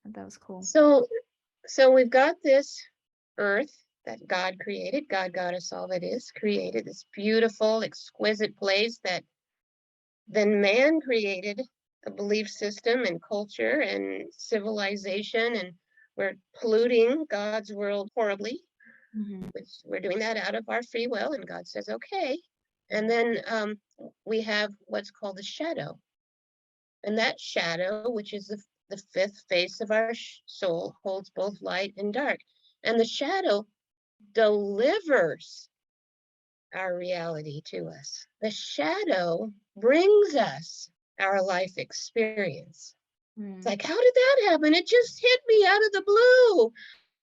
that was cool. So so we've got this earth that God created. God got us all that is created this beautiful, exquisite place that then man created a belief system and culture and civilization, and we're polluting God's world horribly, Mhm. which we're doing that out of our free will, and God says, okay. And then we have what's called the shadow. And that shadow, which is the fifth face of our soul, holds both light and dark. And the shadow delivers our reality to us. The shadow brings us our life experience. It's Mm, like, how did that happen? It just hit me out of the blue.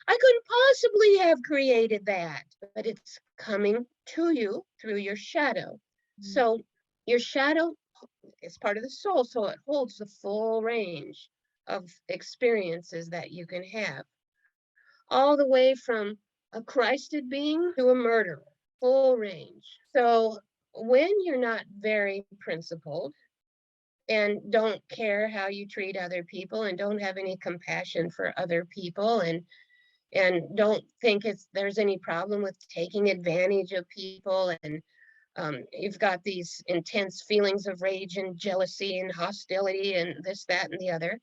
I couldn't possibly have created that, but it's coming to you through your shadow. mm, So your shadow is part of the soul, so it holds the full range of experiences that you can have, all the way from a Christed being to a murderer, full range. So when you're not very principled and don't care how you treat other people and don't have any compassion for other people and don't think there's any problem with taking advantage of people, and you've got these intense feelings of rage and jealousy and hostility and this, that, and the other.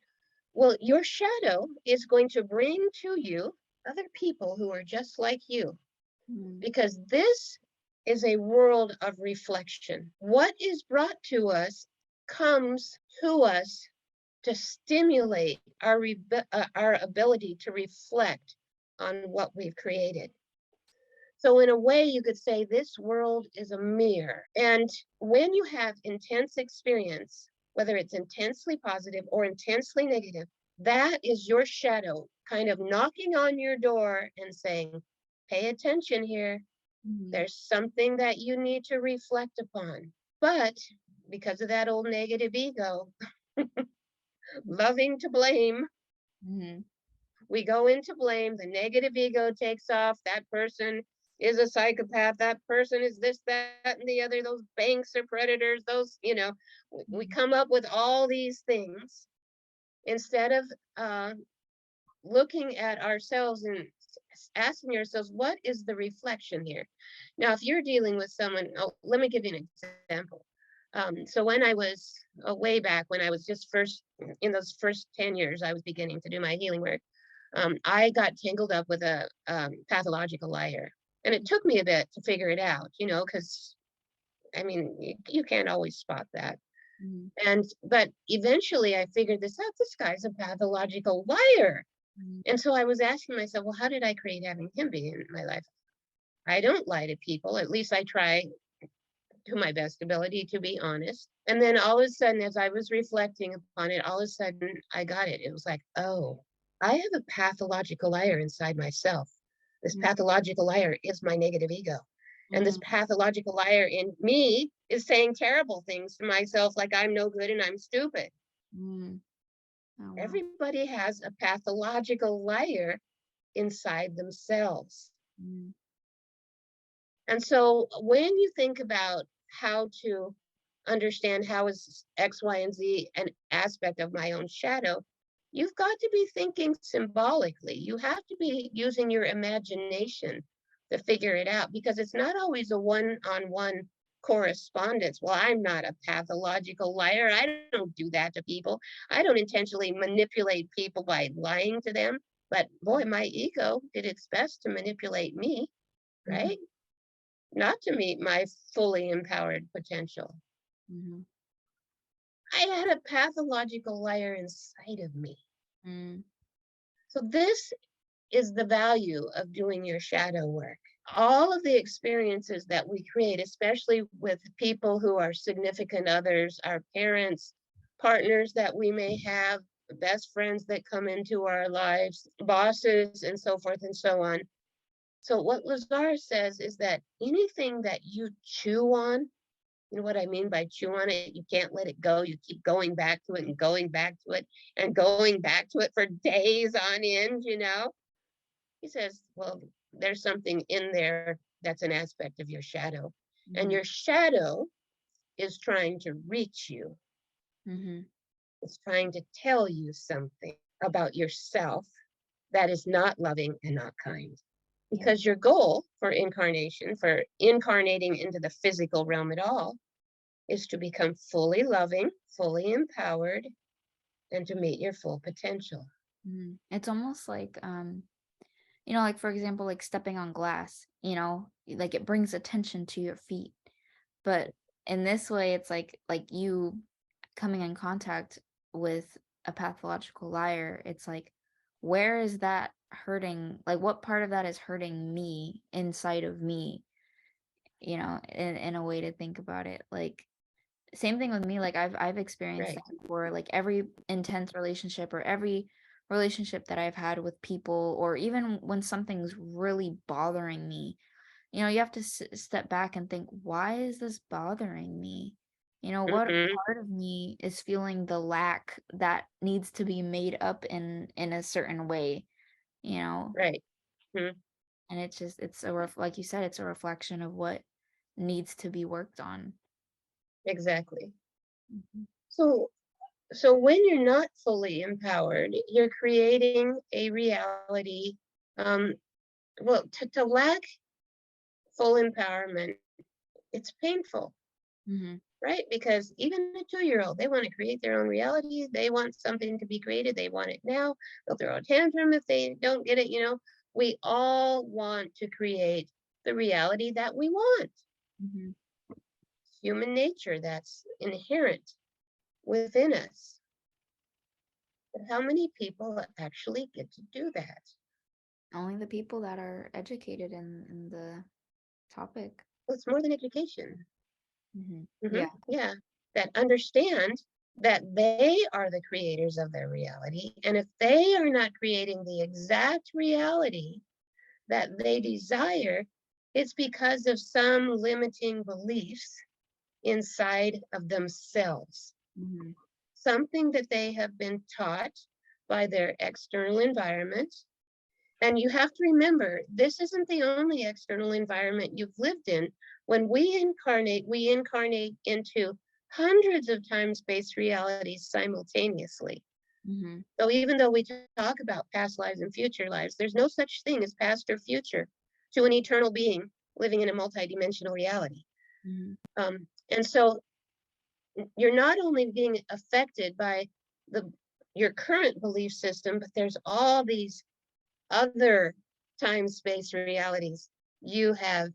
Well, your shadow is going to bring to you other people who are just like you, mm, because this is a world of reflection. What is brought to us comes to us to stimulate our ability to reflect on what we've created. So, in a way, you could say this world is a mirror. And when you have intense experience, whether it's intensely positive or intensely negative, that is your shadow kind of knocking on your door and saying, pay attention here. mhm, There's something that you need to reflect upon. But because of that old negative ego, loving to blame, mhm, we go into blame, the negative ego takes off, that person is a psychopath, that person is this, that, and the other, those banks are predators, we mhm, come up with all these things instead of uh, looking at ourselves and asking ourselves, what is the reflection here? Now, if you're dealing with someone, oh, let me give you an example. So when I was way back, when I was just first in those first 10 years, I was beginning to do my healing work. I got tangled up with a pathological liar. And it took me a bit to figure it out, because I mean, you can't always spot that. mhm, But eventually I figured this out. This guy's a pathological liar. mhm, And so I was asking myself, well, how did I create having him be in my life? I don't lie to people. At least I try to my best ability to be honest. And then all of a sudden, as I was reflecting upon it, all of a sudden I got it. It was like, oh, I have a pathological liar inside myself. This mhm, pathological liar is my negative ego. And this mhm, pathological liar in me is saying terrible things to myself, like I'm no good and I'm stupid. mm. Oh, wow. Everybody has a pathological liar inside themselves. Mm, And so when you think about how to understand how is X, Y, and Z an aspect of my own shadow, you've got to be thinking symbolically. You have to be using your imagination to figure it out, because it's not always a one-on-one correspondence. Well, I'm not a pathological liar. I don't do that to people. I don't intentionally manipulate people by lying to them. But boy, my ego did its best to manipulate me, mhm, right? Not to meet my fully empowered potential. mhm, I had a pathological liar inside of me. mm, So this is the value of doing your shadow work. All of the experiences that we create, especially with people who are significant others, our parents, partners that we may have, best friends that come into our lives, bosses, and so forth and so on. So, what Lazar says is that anything that you chew on, you know what I mean by chew on it? You can't let it go. You keep going back to it and going back to it and going back to it for days on end, you know? He says, well, there's something in there that's an aspect of your shadow. And Mm-hmm. your shadow is trying to reach you. Mm-hmm. It's trying to tell you something about yourself that is not loving and not kind. Yeah. Because your goal for incarnation, for incarnating into the physical realm at all, is to become fully loving, fully empowered, and to meet your full potential. Mm-hmm. It's almost like like for example, like stepping on glass, like it brings attention to your feet. But in this way, it's like you coming in contact with a pathological liar. It's like, where is that hurting? Like, what part of that is hurting me inside of me? In a way to think about it. Like, same thing with me. Like, I've experienced Right. that before. Like, every intense relationship or every relationship that I've had with people, or even when something's really bothering me, you have to step back and think, why is this bothering me? What Mm-hmm. part of me is feeling the lack that needs to be made up in a certain way, you know? Right. Mm-hmm. And like you said, it's a reflection of what needs to be worked on. Exactly. Mhm. So, so when you're not fully empowered, you're creating a reality. Um, well, to lack full empowerment, it's painful, Mhm. right? Because even a 2-year-old, they want to create their own reality. They want something to be created. They want it now. They'll throw a tantrum if they don't get it. We all want to create the reality that we want. Mhm. Human nature that's inherent within us. But how many people actually get to do that? Only the people that are educated in the topic. Well, it's more than education. Yeah. Yeah, that understand that they are the creators of their reality. And if they are not creating the exact reality that they desire, it's because of some limiting beliefs inside of themselves, Mhm. something that they have been taught by their external environment. And you have to remember, this isn't the only external environment you've lived in. When we incarnate into hundreds of time-space realities simultaneously. Mhm. So even though we talk about past lives and future lives, there's no such thing as past or future to an eternal being living in a multidimensional reality. Mhm. And so you're not only being affected by the your current belief system, but there's all these other time space realities you have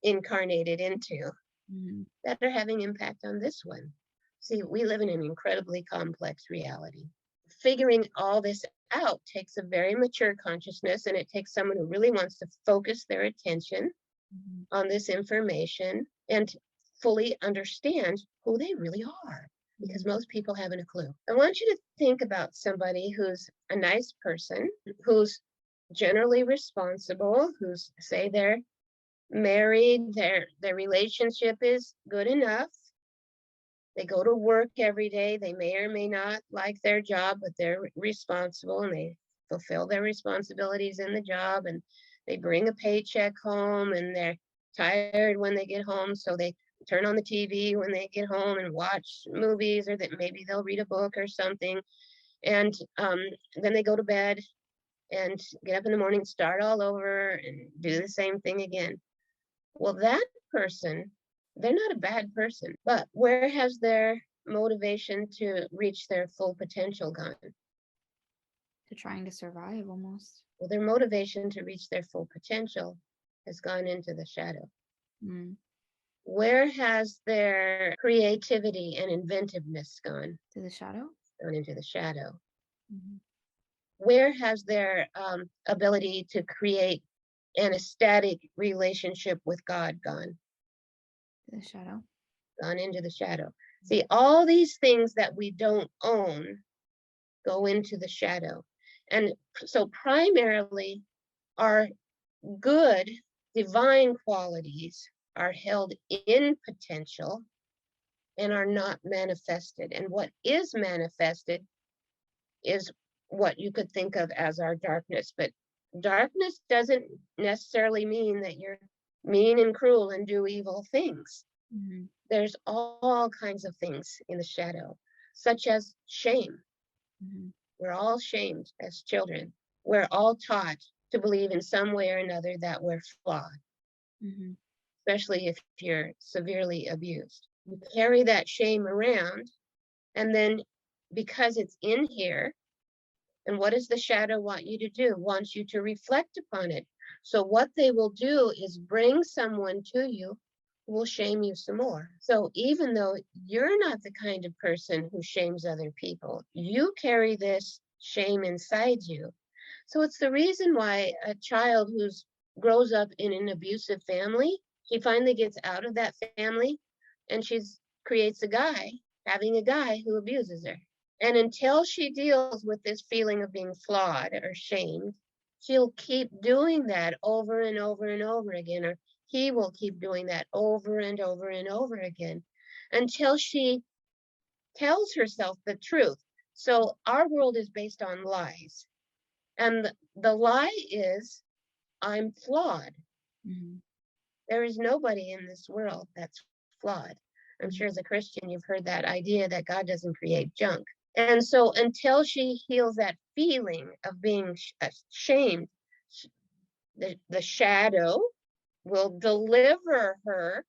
incarnated into Mhm. that are having impact on this one. See, we live in an incredibly complex reality. Figuring all this out takes a very mature consciousness, and it takes someone who really wants to focus their attention Mhm. on this information and fully understand who they really are, because Mhm. most people haven't a clue. I want you to think about somebody who's a nice person, who's generally responsible, who's, say, they're married, their relationship is good enough. They go to work every day. They may or may not like their job, but they're responsible and they fulfill their responsibilities in the job, and they bring a paycheck home, and they're tired when they get home. So they turn on the TV when they get home and watch movies, or that maybe they'll read a book or something. And then they go to bed and get up in the morning, start all over, and do the same thing again. Well, that person, they're not a bad person, but where has their motivation to reach their full potential gone? To trying to survive almost. Well, their motivation to reach their full potential has gone into the shadow. Mm. Where has their creativity and inventiveness gone? To the shadow? Gone into the shadow. Mhm. where has their ability to create an ecstatic relationship with God gone? The shadow. Gone into the shadow. See, all these things that we don't own go into the shadow. And so primarily our good divine qualities are held in potential and are not manifested. And what is manifested is what you could think of as our darkness. But darkness doesn't necessarily mean that you're mean and cruel and do evil things. Mm-hmm. There's all kinds of things in the shadow, such as shame. Mm-hmm. We're all shamed as children. We're all taught to believe in some way or another that we're flawed, Mm-hmm. especially if you're severely abused. You carry that shame around, and then because it's in here, and what does the shadow want you to do? Wants you to reflect upon it. So what they will do is bring someone to you who will shame you some more. So even though you're not the kind of person who shames other people, you carry this shame inside you. So it's the reason why a child who's grows up in an abusive family, she finally gets out of that family and she's creates a guy, having a guy who abuses her. And until she deals with this feeling of being flawed or shamed, she'll keep doing that over and over and over again, or he will keep doing that over and over and over again until she tells herself the truth. So our world is based on lies. And the lie is, I'm flawed. Mm-hmm. There is nobody in this world that's flawed. I'm sure as a Christian, you've heard that idea that God doesn't create junk. And so until she heals that feeling of being shamed, the shadow will deliver her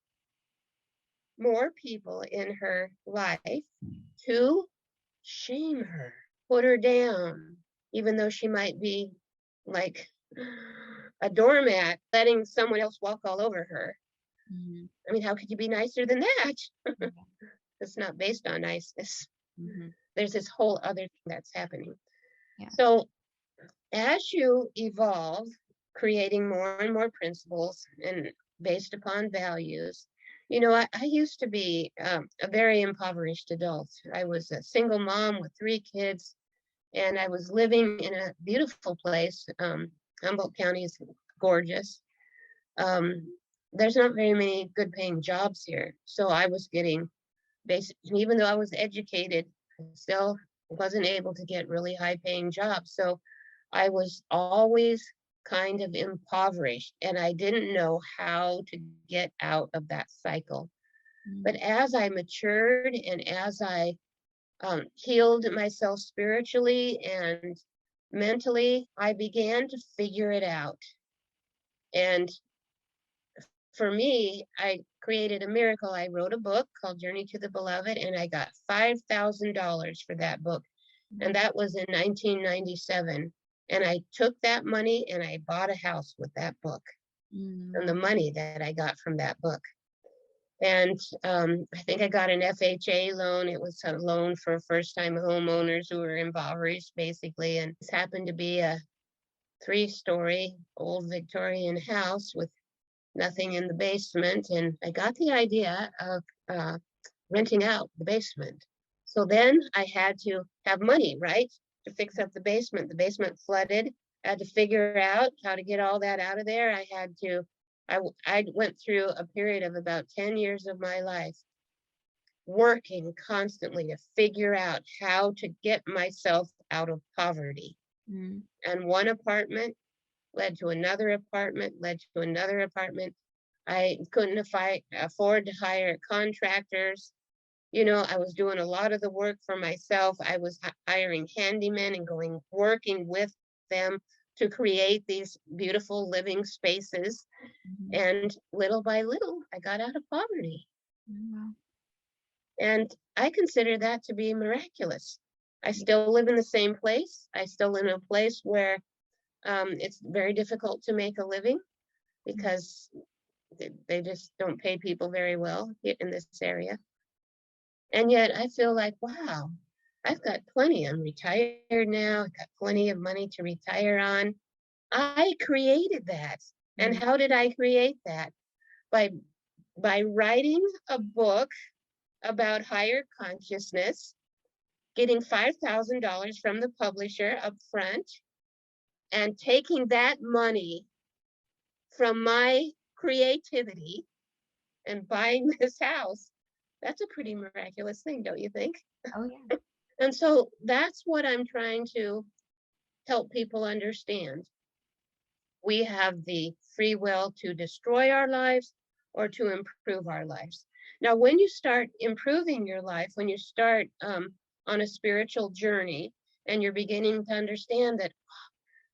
more people in her life to shame her, put her down, even though she might be like a doormat, letting someone else walk all over her. Mm-hmm. I mean, how could you be nicer than that? Yeah. It's not based on niceness. Mm-hmm. There's this whole other thing that's happening. Yeah. So as you evolve, creating more and more principles and based upon values, you know, I used to be a very impoverished adult. I was a single mom with 3 kids, and I was living in a beautiful place. Humboldt County is gorgeous. Um, there's not very many good paying jobs here. So I was getting basic, even though I was educated, I still wasn't able to get really high paying jobs. So I was always kind of impoverished and I didn't know how to get out of that cycle. But as I matured and as I healed myself spiritually and mentally, I began to figure it out. And for me, I created a miracle. I wrote a book called Journey to the Beloved, and I got $5,000 for that book. And that was in 1997. And I took that money and I bought a house with that book and the money that I got from that book. And I think I got an FHA loan. It was a loan for first-time homeowners who were impoverished, basically. And this happened to be a 3-story old Victorian house with nothing in the basement. And I got the idea of renting out the basement. So then I had to have money, right, to fix up the basement. The basement flooded. I had to figure out how to get all that out of there. I went through a period of about 10 years of my life working constantly to figure out how to get myself out of poverty. Mm-hmm. And one apartment led to another apartment, led to another apartment. I couldn't afford to hire contractors. You know, I was doing a lot of the work for myself. I was hiring handymen and working with them to create these beautiful living spaces. Mm-hmm. And little by little, I got out of poverty. Wow. And I consider that to be miraculous. I still live in the same place. I still live in a place where it's very difficult to make a living because they just don't pay people very well in this area. And yet I feel like, wow, I've got plenty. I'm retired now. I've got plenty of money to retire on. I created that. And Mm. how did I create that? By by writing a book about higher consciousness, getting $5,000 from the publisher up front, and taking that money from my creativity and buying this house. That's a pretty miraculous thing, don't you think? Oh yeah. And so that's what I'm trying to help people understand. We have the free will to destroy our lives or to improve our lives. Now, when you start improving your life, when you start on a spiritual journey and you're beginning to understand that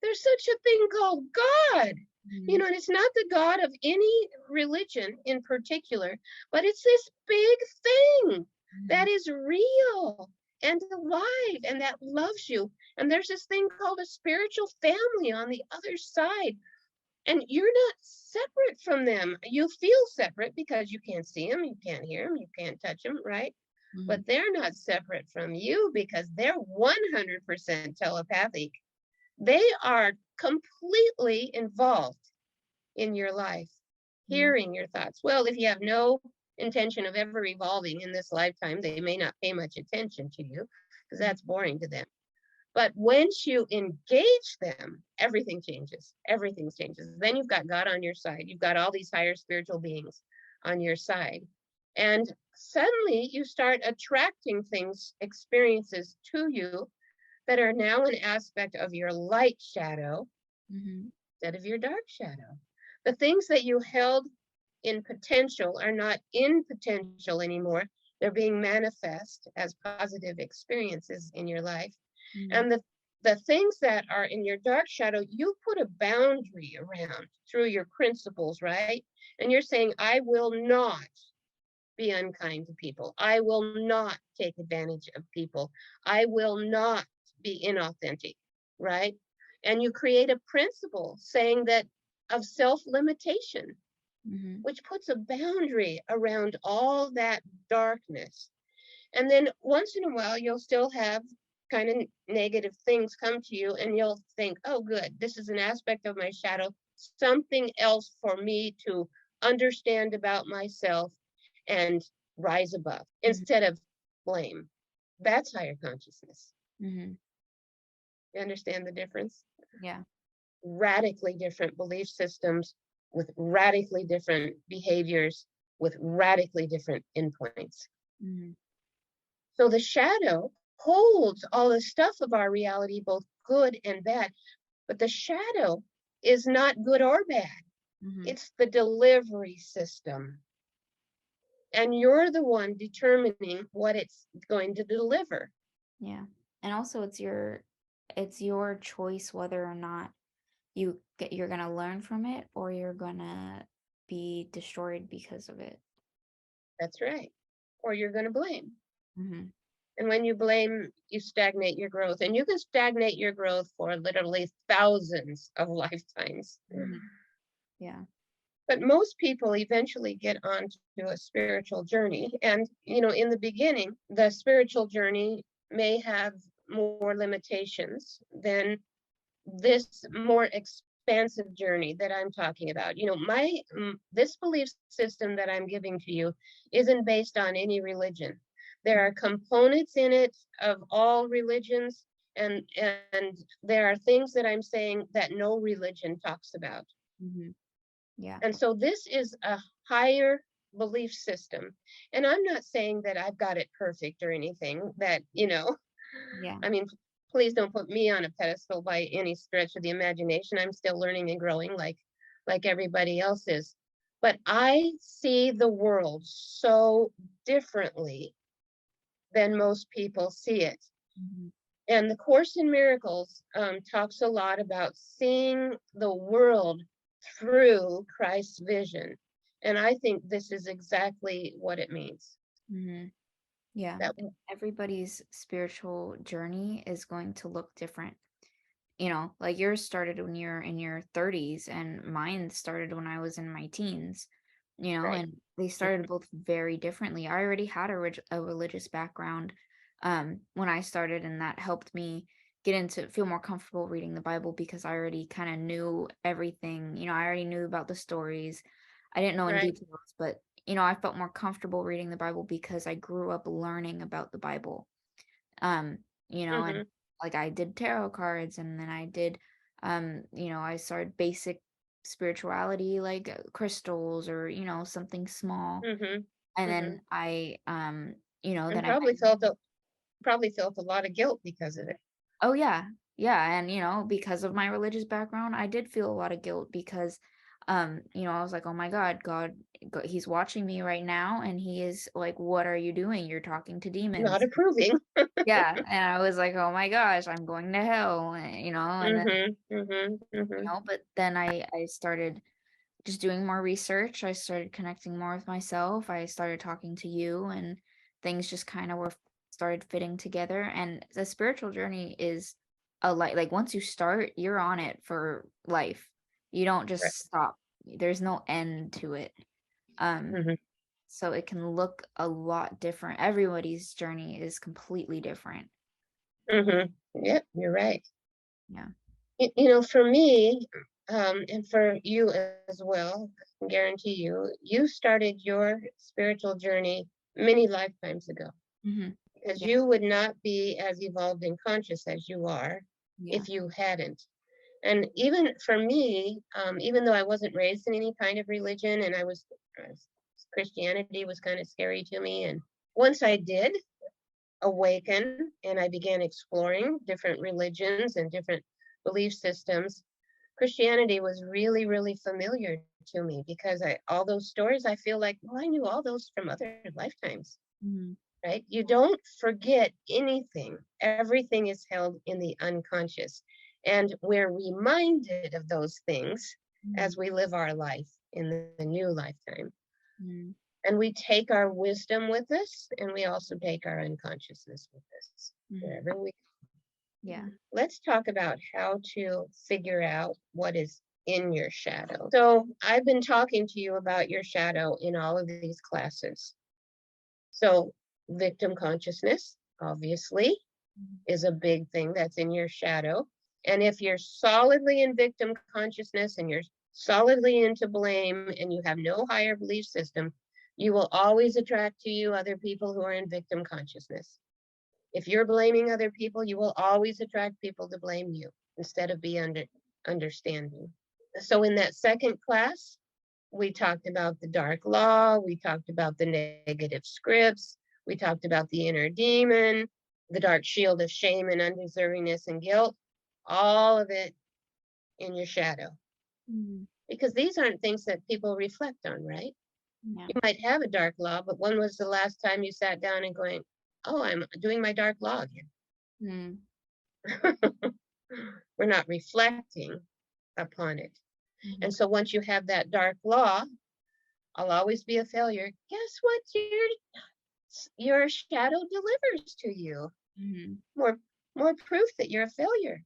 there's such a thing called God, Mhm. and it's not the God of any religion in particular, but it's this big thing Mhm. that is real and alive and that loves you. And there's this thing called a spiritual family on the other side, and you're not separate from them. You feel separate because you can't see them, you can't hear them, you can't touch them, right? Mhm. But they're not separate from you because they're 100% telepathic. They are completely involved in your life, Mhm. hearing your thoughts. Well, if you have no intention of ever evolving in this lifetime, they may not pay much attention to you because Mhm. that's boring to them. But once you engage them, everything changes. Everything changes. Then you've got God on your side. You've got all these higher spiritual beings on your side. And suddenly you start attracting things, experiences to you that are now an aspect of your light shadow Mhm. instead of your dark shadow. The things that you held in potential are not in potential anymore. They're being manifest as positive experiences in your life. Mhm. And the things that are in your dark shadow, you put a boundary around through your principles, right? And you're saying, I will not be unkind to people. I will not take advantage of people. I will not be inauthentic, right? And you create a principle saying that of self limitation, Mhm. which puts a boundary around all that darkness. And then once in a while, you'll still have kind of negative things come to you, and you'll think, oh, good, this is an aspect of my shadow, something else for me to understand about myself and rise above Mhm. instead of blame. That's higher consciousness. Mhm. You understand the difference? Yeah. Radically different belief systems with radically different behaviors with radically different endpoints. Mhm. So the shadow holds all the stuff of our reality, both good and bad. But the shadow is not good or bad. Mhm. It's the delivery system. And you're the one determining what it's going to deliver. Yeah. And also it's your choice whether or not you're gonna learn from it or you're gonna be destroyed because of it. That's right. Or you're going to blame. Mhm. And when you blame, you stagnate your growth. And you can stagnate your growth for literally thousands of lifetimes. Mhm. Yeah. But most people eventually get onto a spiritual journey. And, in the beginning, the spiritual journey may have more limitations than this more expansive journey that I'm talking about. This belief system that I'm giving to you isn't based on any religion. There are components in it of all religions, and there are things that I'm saying that no religion talks about. Mhm. Yeah. And so this is a higher belief system. And I'm not saying that I've got it perfect or anything that, Yeah. I mean, please don't put me on a pedestal by any stretch of the imagination. I'm still learning and growing like everybody else is. But I see the world so differently than most people see it. Mhm. And the Course in Miracles talks a lot about seeing the world through Christ's vision. And I think this is exactly what it means. Mhm. Yeah. That Everybody's spiritual journey is going to look different. Like yours started when you're in your 30s and mine started when I was in my teens, right. and they started both very differently. I already had a religious background when I started, and that helped me get into feel more comfortable reading the Bible because I already kind of knew everything. I already knew about the stories. I didn't know in Right. details, but I felt more comfortable reading the Bible because I grew up learning about the Bible. Um, and Mm-hmm. like I did tarot cards, and then I did I started basic spirituality, like crystals, or something small. Mm-hmm. And Mm-hmm. then And then I met. probably felt a lot of guilt because of it. Oh, yeah. Yeah, and, because of my religious background, I did feel a lot of guilt because, I was like, "Oh my God, he's watching me right now, and he is like, 'What are you doing? You're talking to Not demons.'" approving. Yeah, and I was like, "Oh my gosh, I'm going to hell," and then, Mm-hmm. Mm-hmm. Mm-hmm. but then I started just doing more research. I started connecting more with myself. I started talking to you, and things just kind of were started fitting together. And the spiritual journey is a like once you start, you're on it for life. You don't Right. just stop. There's no end to it. Um, Mm-hmm. so it can look a lot different. Everybody's journey is completely different. Mm-hmm. Yep, you're right. Yeah. For me, and for you as well, I can guarantee you, you started your spiritual journey many lifetimes ago, Hmm. because Yeah. you would not be as evolved and conscious as you are Yeah. if you hadn't. And even for me, even though I wasn't raised in any kind of religion, and uh, Christianity was kind of scary to me, and once I did awaken and I began exploring different religions and different belief systems, Christianity was really, really familiar to me because all those stories, I feel like, well, I knew all those from other lifetimes, Hmm. right? You don't forget anything. Everything is held in the unconscious. And we're reminded of those things Hmm. as we live our life in the new lifetime. Hmm. And we take our wisdom with us, and we also take our unconsciousness with us Hmm. wherever we go. Yeah. Let's talk about how to figure out what is in your shadow. So, I've been talking to you about your shadow in all of these classes. So, victim consciousness, obviously, is a big thing that's in your shadow. And if you're solidly in victim consciousness and you're solidly into blame and you have no higher belief system, you will always attract to you other people who are in victim consciousness. If you're blaming other people, you will always attract people to blame you instead of be understanding. So in that second class, we talked about the dark law, we talked about the negative scripts, we talked about the inner demon, the dark shield of shame and undeservingness and guilt, all of it in your shadow. Hmm. Because these aren't things that people reflect on, right? Yeah. You might have a dark law, but when was the last time you sat down and going, oh, I'm doing my dark law again? Mm. We're not reflecting upon it. And Mhm. so once you have that dark law, I'll always be a failure. Guess what? Your shadow delivers to you Mhm. more more proof that you're a failure,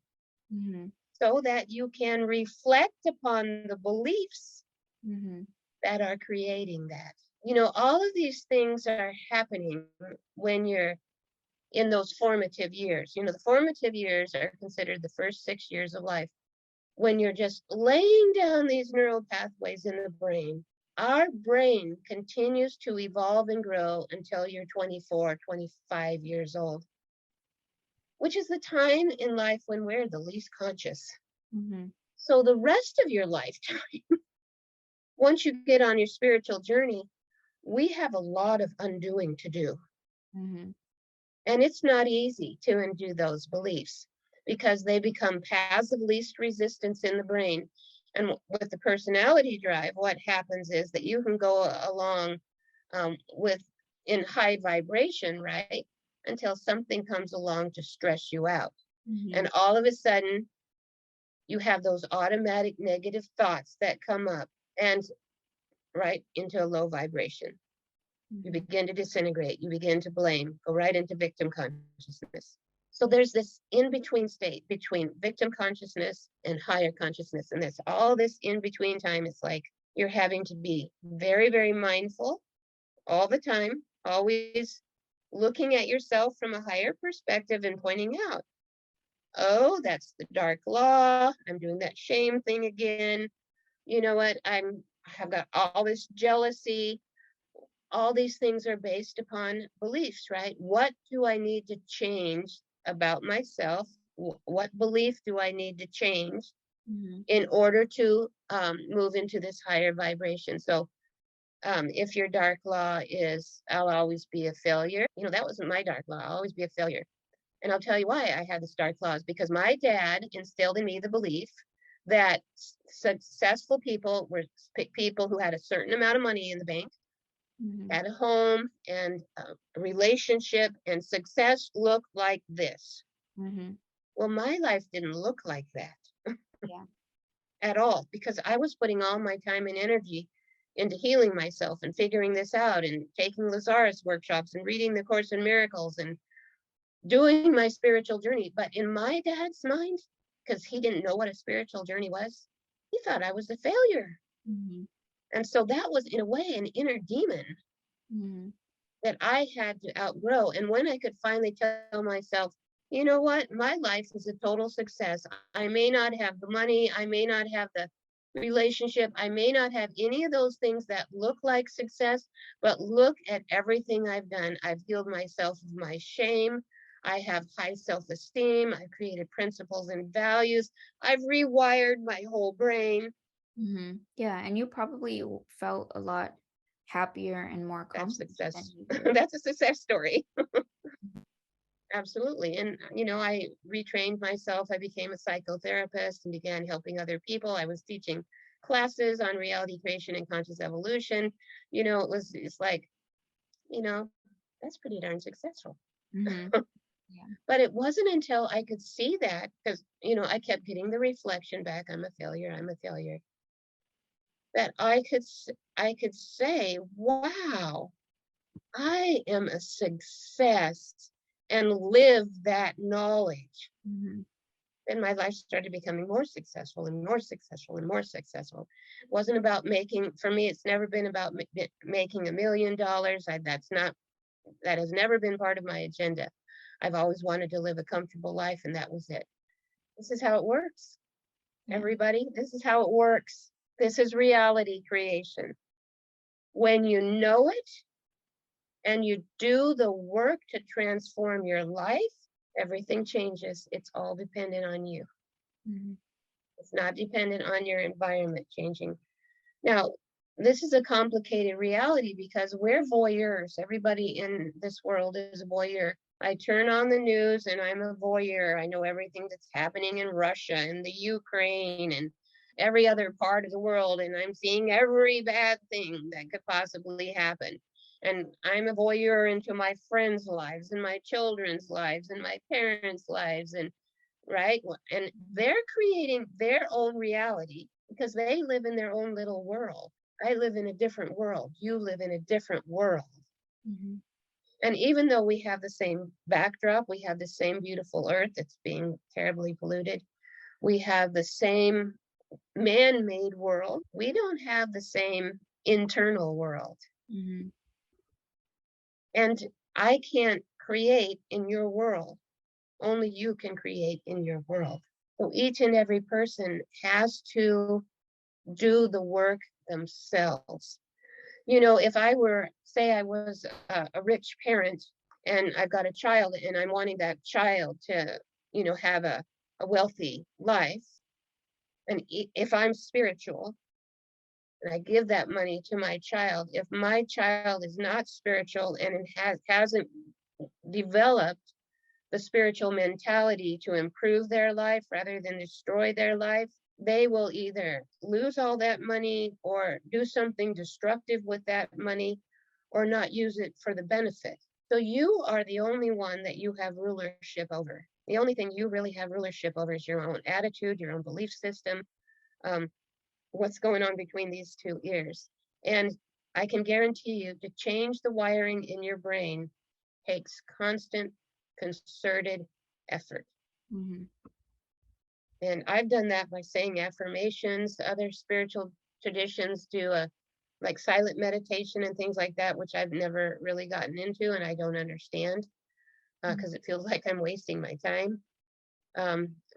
Mhm. so that you can reflect upon the beliefs Mhm. that are creating that. All of these things are happening when you're in those formative years. The formative years are considered the first 6 years of life, when you're just laying down these neural pathways in the brain. Our brain continues to evolve and grow until you're 24, 25 years old, which is the time in life when we're the least conscious. Mhm. So the rest of your lifetime, once you get on your spiritual journey, we have a lot of undoing to do. Mhm. And it's not easy to undo those beliefs because they become paths of least resistance in the brain. And with the personality drive, what happens is that you can go along with in high vibration, right? Until something comes along to stress you out. And Mhm. all of a sudden, you have those automatic negative thoughts that come up and right into a low vibration. You Mhm. begin to disintegrate, you begin to blame, go right into victim consciousness. So there's this in between state between victim consciousness and higher consciousness. And that's all this in between time. It's like you're having to be very, very mindful all the time, always looking at yourself from a higher perspective and pointing out, oh, that's the dark law. I'm doing that shame thing again. You know what? I've got all this jealousy. All these things are based upon beliefs, right? What do I need to change about myself? What belief do I need to change Mhm. in order to move into this higher vibration? So if your dark law is, I'll always be a failure, that wasn't my dark law. I'll always be a failure. And I'll tell you why I had this dark law is because my dad instilled in me the belief that successful people were people who had a certain amount of money in the bank, Mhm. had a home and a relationship, and success looked like this. Mhm. Well, my life didn't look like that Yeah. at all because I was putting all my time and energy into healing myself and figuring this out and taking Lazarus workshops and reading the Course in Miracles and doing my spiritual journey. But in my dad's mind, because he didn't know what a spiritual journey was, he thought I was a failure. Mhm. And so that was, in a way, an inner demon Mhm. that I had to outgrow. And when I could finally tell myself, you know what, my life is a total success. I may not have the money, I may not have the relationship, I may not have any of those things that look like success, but look at everything I've done. I've healed myself of my shame. I have high self esteem. I've created principles and values. I've rewired my whole brain. Mhm. Yeah, and you probably felt a lot happier and more That's accomplished than success. you did. That's a success story. Mhm. Absolutely. And, I retrained myself. I became a psychotherapist and began helping other people. I was teaching classes on reality creation and conscious evolution. It's like, you know, that's pretty darn successful. Mhm. Yeah. But it wasn't until I could see that, because, I kept getting the reflection back, I'm a failure, I'm a failure, that I could say, wow, I am a success and live that knowledge. Mhm. Then my life started becoming more successful and more successful and more successful. It wasn't about making, for me, it's never been about making $1 million. That has never been part of my agenda. I've always wanted to live a comfortable life, and that was it. This is how it works, Yeah. everybody. This is how it works. This is reality creation. When you know it and you do the work to transform your life, everything changes. It's all dependent on you. Mhm. It's not dependent on your environment changing. Now, this is a complicated reality because we're voyeurs. Everybody in this world is a voyeur. I turn on the news and I'm a voyeur. I know everything that's happening in Russia and the Ukraine and every other part of the world, and I'm seeing every bad thing that could possibly happen. And I'm a voyeur into my friends' lives and my children's lives and my parents' lives, and right? And Mhm. they're creating their own reality because they live in their own little world. I live in a different world. You live in a different world. Mhm. And even though we have the same backdrop, we have the same beautiful earth that's being terribly polluted, we have the same man made world, we don't have the same internal world. Mhm. And I can't create in your world. Only you can create in your world. So each and every person has to do the work themselves. If I were, say, I was a rich parent and I've got a child and I'm wanting that child to, have a wealthy life, and if I'm spiritual and I give that money to my child, if my child is not spiritual and it hasn't developed the spiritual mentality to improve their life rather than destroy their life, they will either lose all that money or do something destructive with that money or not use it for the benefit. So you are the only one that you have rulership over. The only thing you really have rulership over is your own attitude, your own belief system, um, what's going on between these two ears. And I can guarantee you to change the wiring in your brain takes constant, concerted effort. Mhm. And I've done that by saying affirmations. Other spiritual traditions do a like silent meditation and things like that, which I've never really gotten into and I don't understand Mm. because it feels like I'm wasting my time.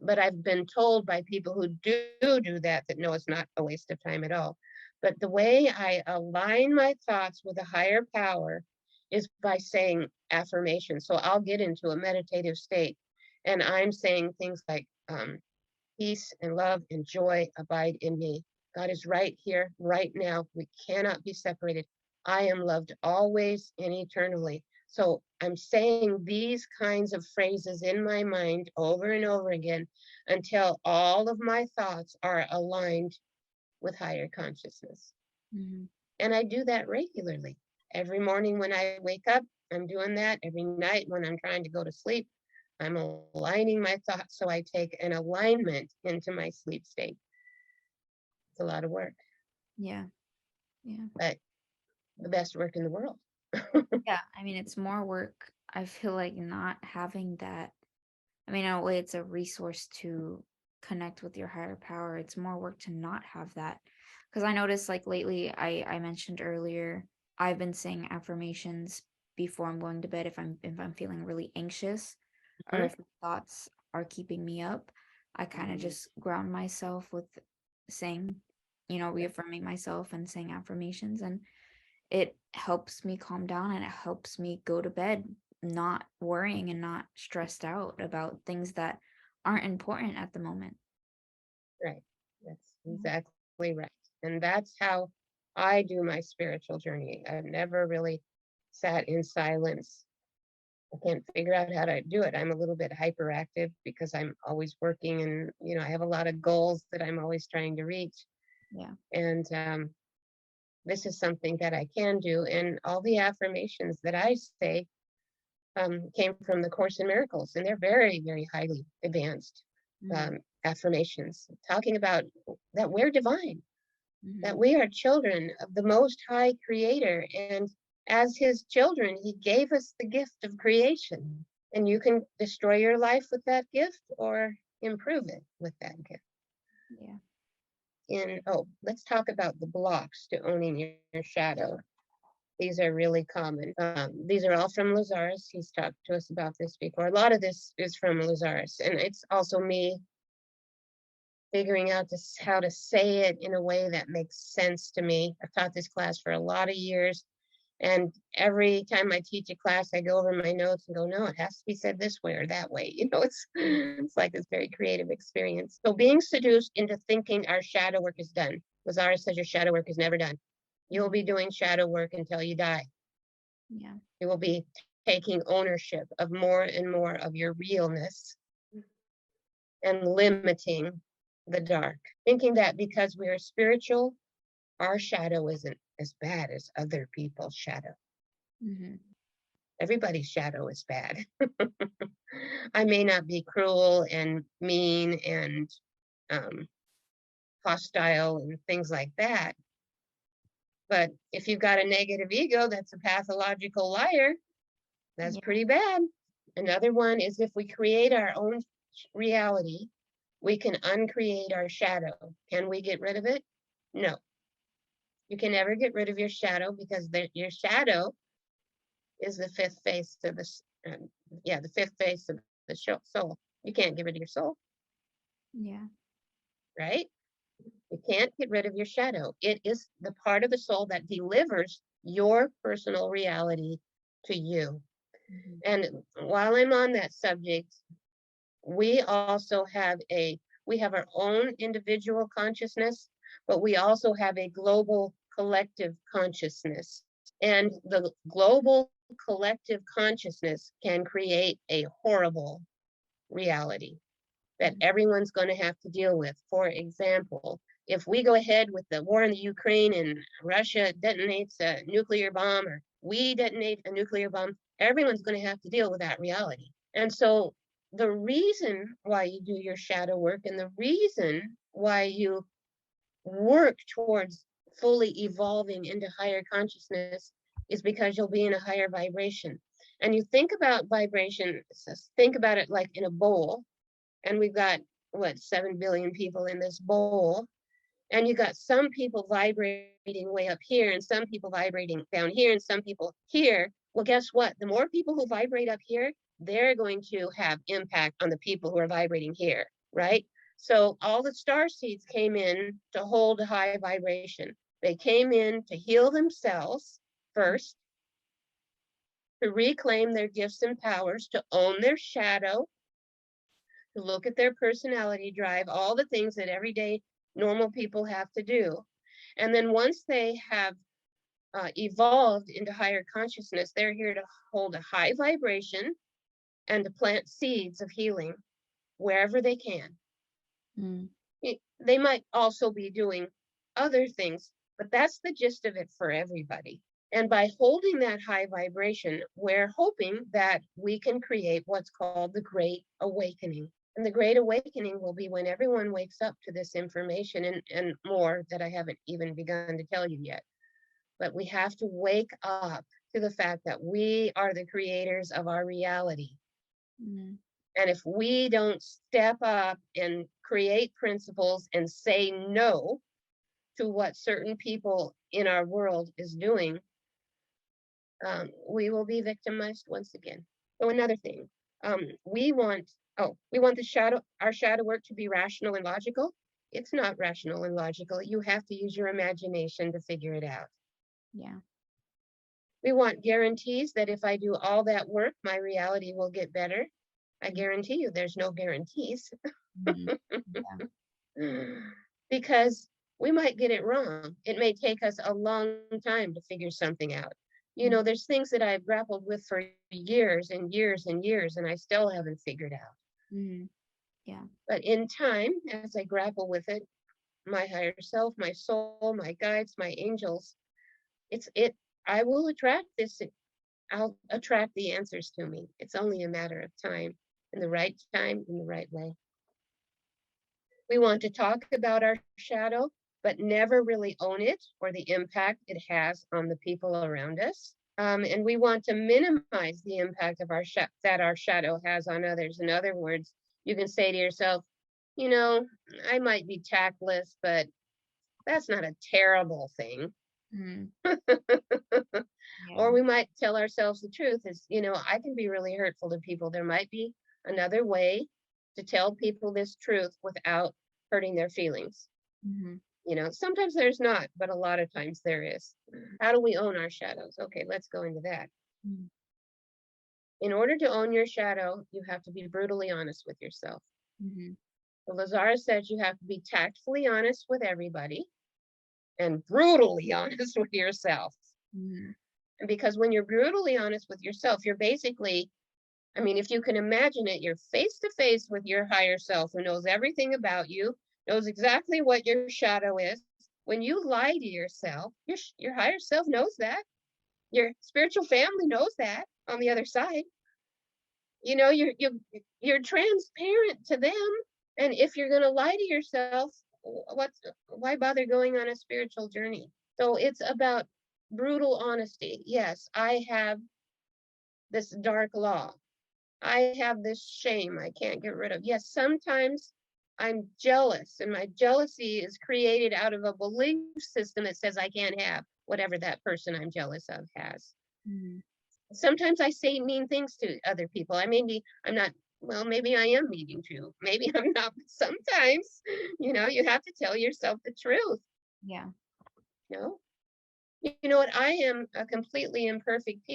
But I've been told by people who do that no, it's not a waste of time at all. But the way I align my thoughts with a higher power is by saying affirmations. So I'll get into a meditative state and I'm saying things like, peace and love and joy abide in me. God is right here, right now. We cannot be separated. I am loved always and eternally. So I'm saying these kinds of phrases in my mind over and over again until all of my thoughts are aligned with higher consciousness. Mhm. And I do that regularly. Every morning when I wake up, I'm doing that. Every night when I'm trying to go to sleep, I'm aligning my thoughts so I take an alignment into my sleep state. It's a lot of work, Yeah. Yeah. but the best work in the world. Yeah. I mean, it's more work. I feel like not having that. I mean, in a way, it's a resource to connect with your higher power. It's more work to not have that. Because I noticed, like, lately, I mentioned earlier, I've been saying affirmations before I'm going to bed if I'm feeling really anxious or Mhm. if my thoughts are keeping me up. I kind of just ground myself with saying, reaffirming myself and saying affirmations, and it helps me calm down and it helps me go to bed not worrying and not stressed out about things that aren't important at the moment. Right. That's Yeah. exactly right. And that's how I do my spiritual journey. I've never really sat in silence. I can't figure out how to do it. I'm a little bit hyperactive because I'm always working and, I have a lot of goals that I'm always trying to reach. Yeah. And this is something that I can do. And all the affirmations that I say came from the Course in Miracles, and they're very, very highly advanced Mm-hmm. affirmations, talking about that we're divine, Mm-hmm. that we are children of the Most High Creator, and as His children, He gave us the gift of creation, and you can destroy your life with that gift or improve it with that gift. Yeah. Let's talk about the blocks to owning your shadow. These are really common. These are all from Lazarus. He's talked to us about this before. A lot of this is from Lazarus, and it's also me figuring out how to say it in a way that makes sense to me. I've taught this class for a lot of years, and every time I teach a class, I go over my notes and go, no, it has to be said this way or that way. It's like this very creative experience. So being seduced into thinking our shadow work is done. Lazarus says your shadow work is never done. You'll Mhm. be doing shadow work until you die. Yeah. You will be taking ownership of more and more of your realness and limiting the dark, thinking that because we are spiritual, our shadow isn't as bad as other people's shadow. Mm-hmm. Everybody's shadow is bad. I may not be cruel and mean and um, hostile and things like that, but if you've got a negative ego that's a pathological liar, that's Yeah. pretty bad. Another one is if we create our own reality, we can uncreate our shadow. Can we get rid of it? No. You can never get rid of your shadow because your shadow is the fifth face of the fifth face of the soul. You can't get rid of your soul, Yeah. right? You can't get rid of your shadow. It is the part of the soul that delivers your personal reality to you. Mm-hmm. And while I'm on that subject, we also we have our own individual consciousness, but we also have a global collective consciousness. And the global collective consciousness can create a horrible reality that Mm-hmm. everyone's going to have to deal with. For example, if we go ahead with the war in the Ukraine and Russia detonates a nuclear bomb or we detonate a nuclear bomb, everyone's going to have to deal with that reality. And so the reason why you do your shadow work and the reason why you work towards fully evolving into higher consciousness is because you'll be in a higher vibration. And you think about vibration, think about it like in a bowl, and we've got what 7 billion people in this bowl, And you got some people vibrating way up here and some people vibrating down here and some people here. Well, guess what? The more people who vibrate up here, they're going to have impact on the people who are vibrating here, right? So all the star seeds came in to hold a high vibration. They came in to heal themselves first, to reclaim their gifts and powers, to own their shadow, to look at their personality drive, all the things that everyday normal people have to do. And then once they have evolved into higher consciousness, they're here to hold a high vibration and to plant seeds of healing wherever they can. Mm. They might also be doing other things, but that's the gist of it for everybody. And by holding that high vibration, we're hoping that we can create what's called the Great Awakening. And the Great Awakening will be when everyone wakes up to this information and more that I haven't even begun to tell you yet. But we have to wake up to the fact that we are the creators of our reality. Mm. And if we don't step up and create principles and say no to what certain people in our world is doing, we will be victimized once again. So another thing, we want our shadow work to be rational and logical. It's not rational and logical. You have to use your imagination to figure it out. Yeah. We want guarantees that if I do all that work, my reality will get better. I guarantee you there's no guarantees. Mm. Yeah. Because we might get it wrong. It may take us a long time to figure something out. You know, there's things that I've grappled with for years and years and years, and I still haven't figured out. Mm. Yeah. But in time, as I grapple with it, my higher self, my soul, my guides, my angels, I will attract this. I'll attract the answers to me. It's only a matter of time, in the right time, in the right way. We want to talk about our shadow, but never really own it or the impact it has on the people around us. And we want to minimize the impact of that our shadow has on others. In other words, you can say to yourself, you know, I might be tactless, but that's not a terrible thing. Mm. Yeah. Or we might tell ourselves the truth is, I can be really hurtful to people. There might be another way to tell people this truth without hurting their feelings. Mhm. Sometimes there's not, but a lot of times there is. How do we own our shadows? Okay, let's go into that. Mm. In order to own your shadow, you have to be brutally honest with yourself. Mhm. So Lazara says you have to be tactfully honest with everybody and brutally honest with yourself. Mhm. And because when you're brutally honest with yourself, you're basically, if you can imagine it, you're face to face with your higher self who knows everything about you, knows exactly what your shadow is. When you lie to yourself, your higher self knows that. Your spiritual family knows that on the other side. You're transparent to them. And if you're going to lie to yourself, why bother going on a spiritual journey? So it's about brutal honesty. Yes, I have this dark law. I have this shame I can't get rid of. Yes, sometimes I'm jealous, and my jealousy is created out of a belief system that says I can't have whatever that person I'm jealous of has. Mhm. Sometimes I say mean things to other people. I'm not, well, maybe I am meaning to. Maybe I'm not. But sometimes, you have to tell yourself the truth. Yeah. You know, you know what? I am a completely imperfect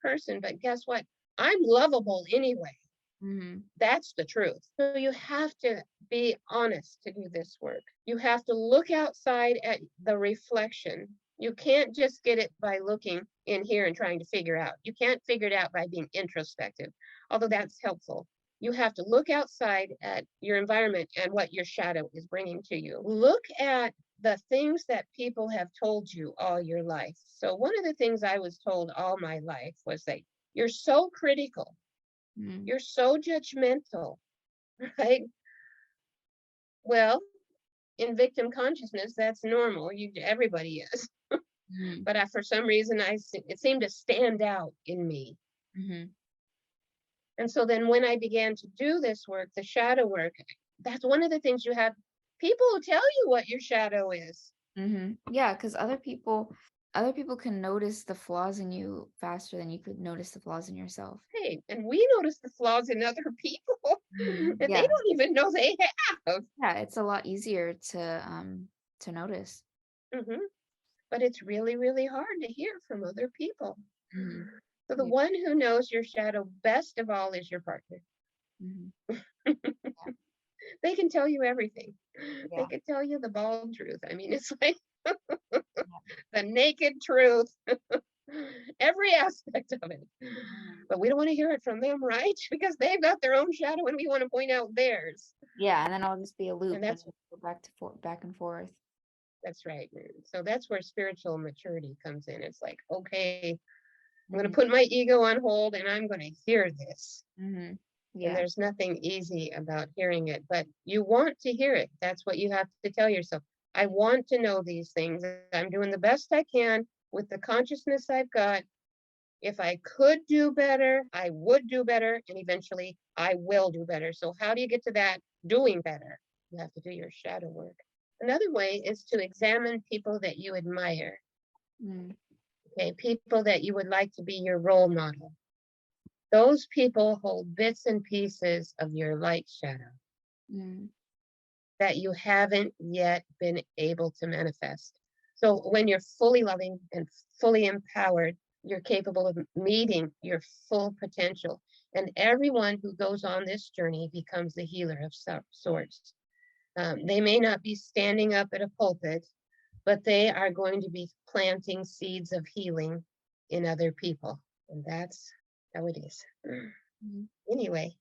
person, but guess what? I'm lovable anyway. Mhm. That's the truth. So you have to be honest to do this work. You have to look outside at the reflection. You can't just get it by looking in here and trying to figure out. You can't figure it out by being introspective, although that's helpful. You have to look outside at your environment and what your shadow is bringing to you. Look at the things that people have told you all your life. So one of the things I was told all my life was that you're so critical. Mhm. You're so judgmental, right? Well, in victim consciousness, that's normal. Everybody is. Mhm. But for some reason, it seemed to stand out in me. Mhm. And so then when I began to do this work, the shadow work, that's one of the things you have. People will tell you what your shadow is. Yeah, because other people can notice the flaws in you faster than you could notice the flaws in yourself. Hey, and we notice the flaws in other people that they Yeah. don't even know they have. Yeah, it's a lot easier to notice. hmm But it's really, really hard to hear from other people. Mhm. So the Yeah. one who knows your shadow best of all is your partner. Mhm. Yeah. They can tell you everything. They Yeah. can tell you the bald truth. I mean, it's like Yeah. the naked truth, every aspect of it. Mhm. But we don't want to hear it from them, right? Because they've got their own shadow and we want to point out theirs. Yeah, and then it'll just be a And loop and go back and forth. that's right. So that's where spiritual maturity comes in. It's like, okay, I'm going to Mhm. put my ego on hold and I'm going to hear this. Mhm. And Yeah. there's nothing easy about hearing it, but you want to hear it. That's what you have to tell yourself. I want to know these things. I'm doing the best I can with the consciousness I've got. If I could do better, I would do better, and eventually I will do better. So, how do you get to that doing better? You have to do your shadow work. Another way is to examine people that you admire, Mm. okay, people that you would like to be your role model. Those people hold bits and pieces of your light shadow Mm. that you haven't yet been able to manifest. So when you're fully loving and fully empowered, you're capable of meeting your full potential. And everyone who goes on this journey becomes the healer of sorts. They may not be standing up at a pulpit, but they are going to be planting seeds of healing in other people. And that's how it is. Mhm. Anyway,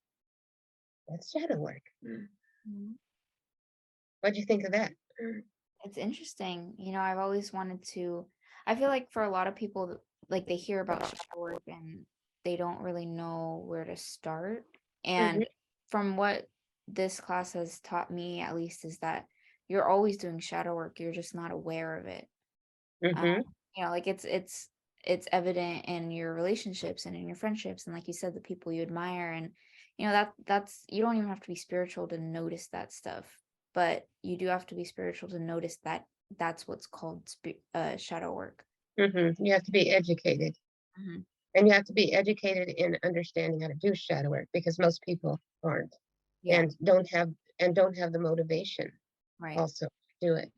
that's shadow work. Mhm. What do you think of that? It's interesting. I've always wanted to. I feel like for a lot of people, like they hear about shadow work and they don't really know where to start. Mm-hmm, And from what this class has taught me, at least, is that you're always doing shadow work. You're just not aware of it. Um, mm-hmm, like it's evident in your relationships and in your friendships, and like you said, the people you admire, and that's you don't even have to be spiritual to notice that stuff, but you do have to be spiritual to notice that that's what's called shadow work. mm-hmm. You have to be educated. Hmm. And you have to be educated in understanding how to do shadow work because most people aren't Yeah. and don't have the motivation Right. also to do it.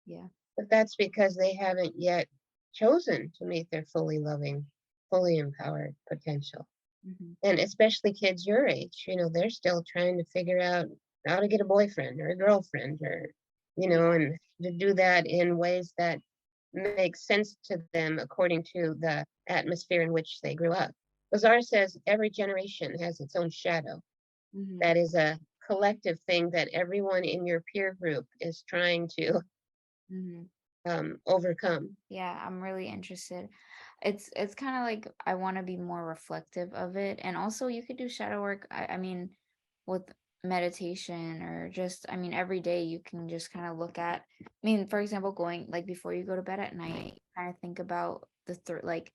Yeah. But that's because they haven't yet chosen to meet their fully loving, fully empowered potential. Hmm. And especially kids your age, they're still trying to figure out how to get a boyfriend or a girlfriend or, Yeah. and to do that in ways that make sense to them according to the atmosphere in which they grew up. Bazar says every generation has its own shadow. Hmm. That is a collective thing that everyone in your peer group is trying to Hmm. overcome. Yeah, I'm really interested. It's kind of like I want to be more reflective of it. And also you could do shadow work. I mean, with meditation or just, I mean, every day you can just kind of look at, I mean, for example, going like before you go to bed at night, kind of think about like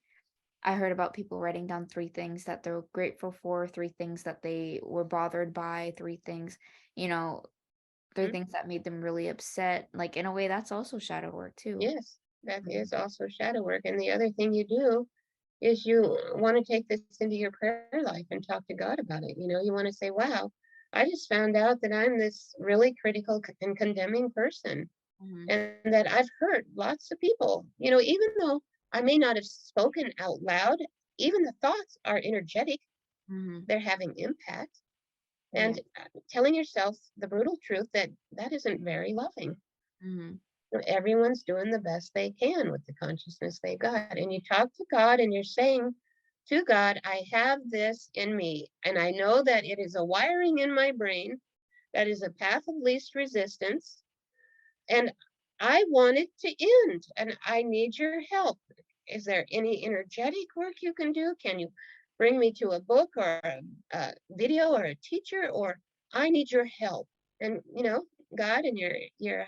I heard about people writing down three things that they're grateful for, three things that they were bothered by, three things, you know, three Mhm. things that made them really upset. Like in a way, that's also shadow work too. Yes, that Mhm. is also shadow work. And the other thing you do is you want to take this into your prayer life and talk to God about it. You want to say, wow, I just found out that I'm this really critical and condemning person Mhm. and that I've hurt lots of people. Even though I may not have spoken out loud, even the thoughts are energetic, Mhm. they're having impact. Yeah. And telling yourself the brutal truth that that isn't very loving. Mhm. Everyone's doing the best they can with the consciousness they got. And you talk to God and you're saying to God, I have this in me. And I know that it is a wiring in my brain that is a path of least resistance. And I want it to end. And I need your help. Is there any energetic work you can do? Can you bring me to a book or a video or a teacher? Or I need your help. And God and your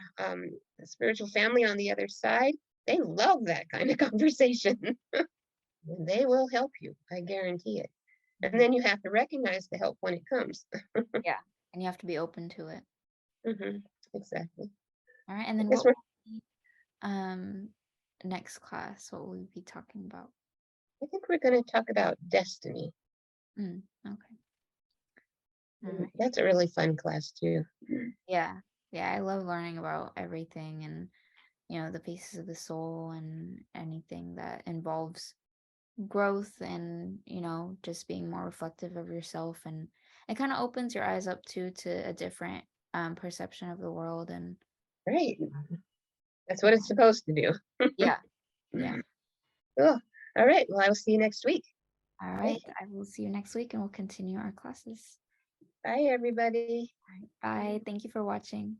spiritual family on the other side, they love that kind of conversation. And they will help you. I guarantee it. And Mhm. then you have to recognize the help when it comes. Yeah. And you have to be open to it. hmm exactly. All right, and I then guess what we're will be um next class? What will we be talking about? I think we're going to talk about destiny. Okay. All right. That's a really fun class too. Yeah. Yeah, I love learning about everything and the pieces of the soul and anything that involves growth and just being more reflective of yourself, and it kind of opens your eyes up too to a different perception of the world. And Right. That's what it's supposed to do. yeah, yeah. Cool. All right. Well, I will see you next week. All Okay. right, I will see you next week and we'll continue our classes. Bye, everybody. All right, bye. Thank you for watching.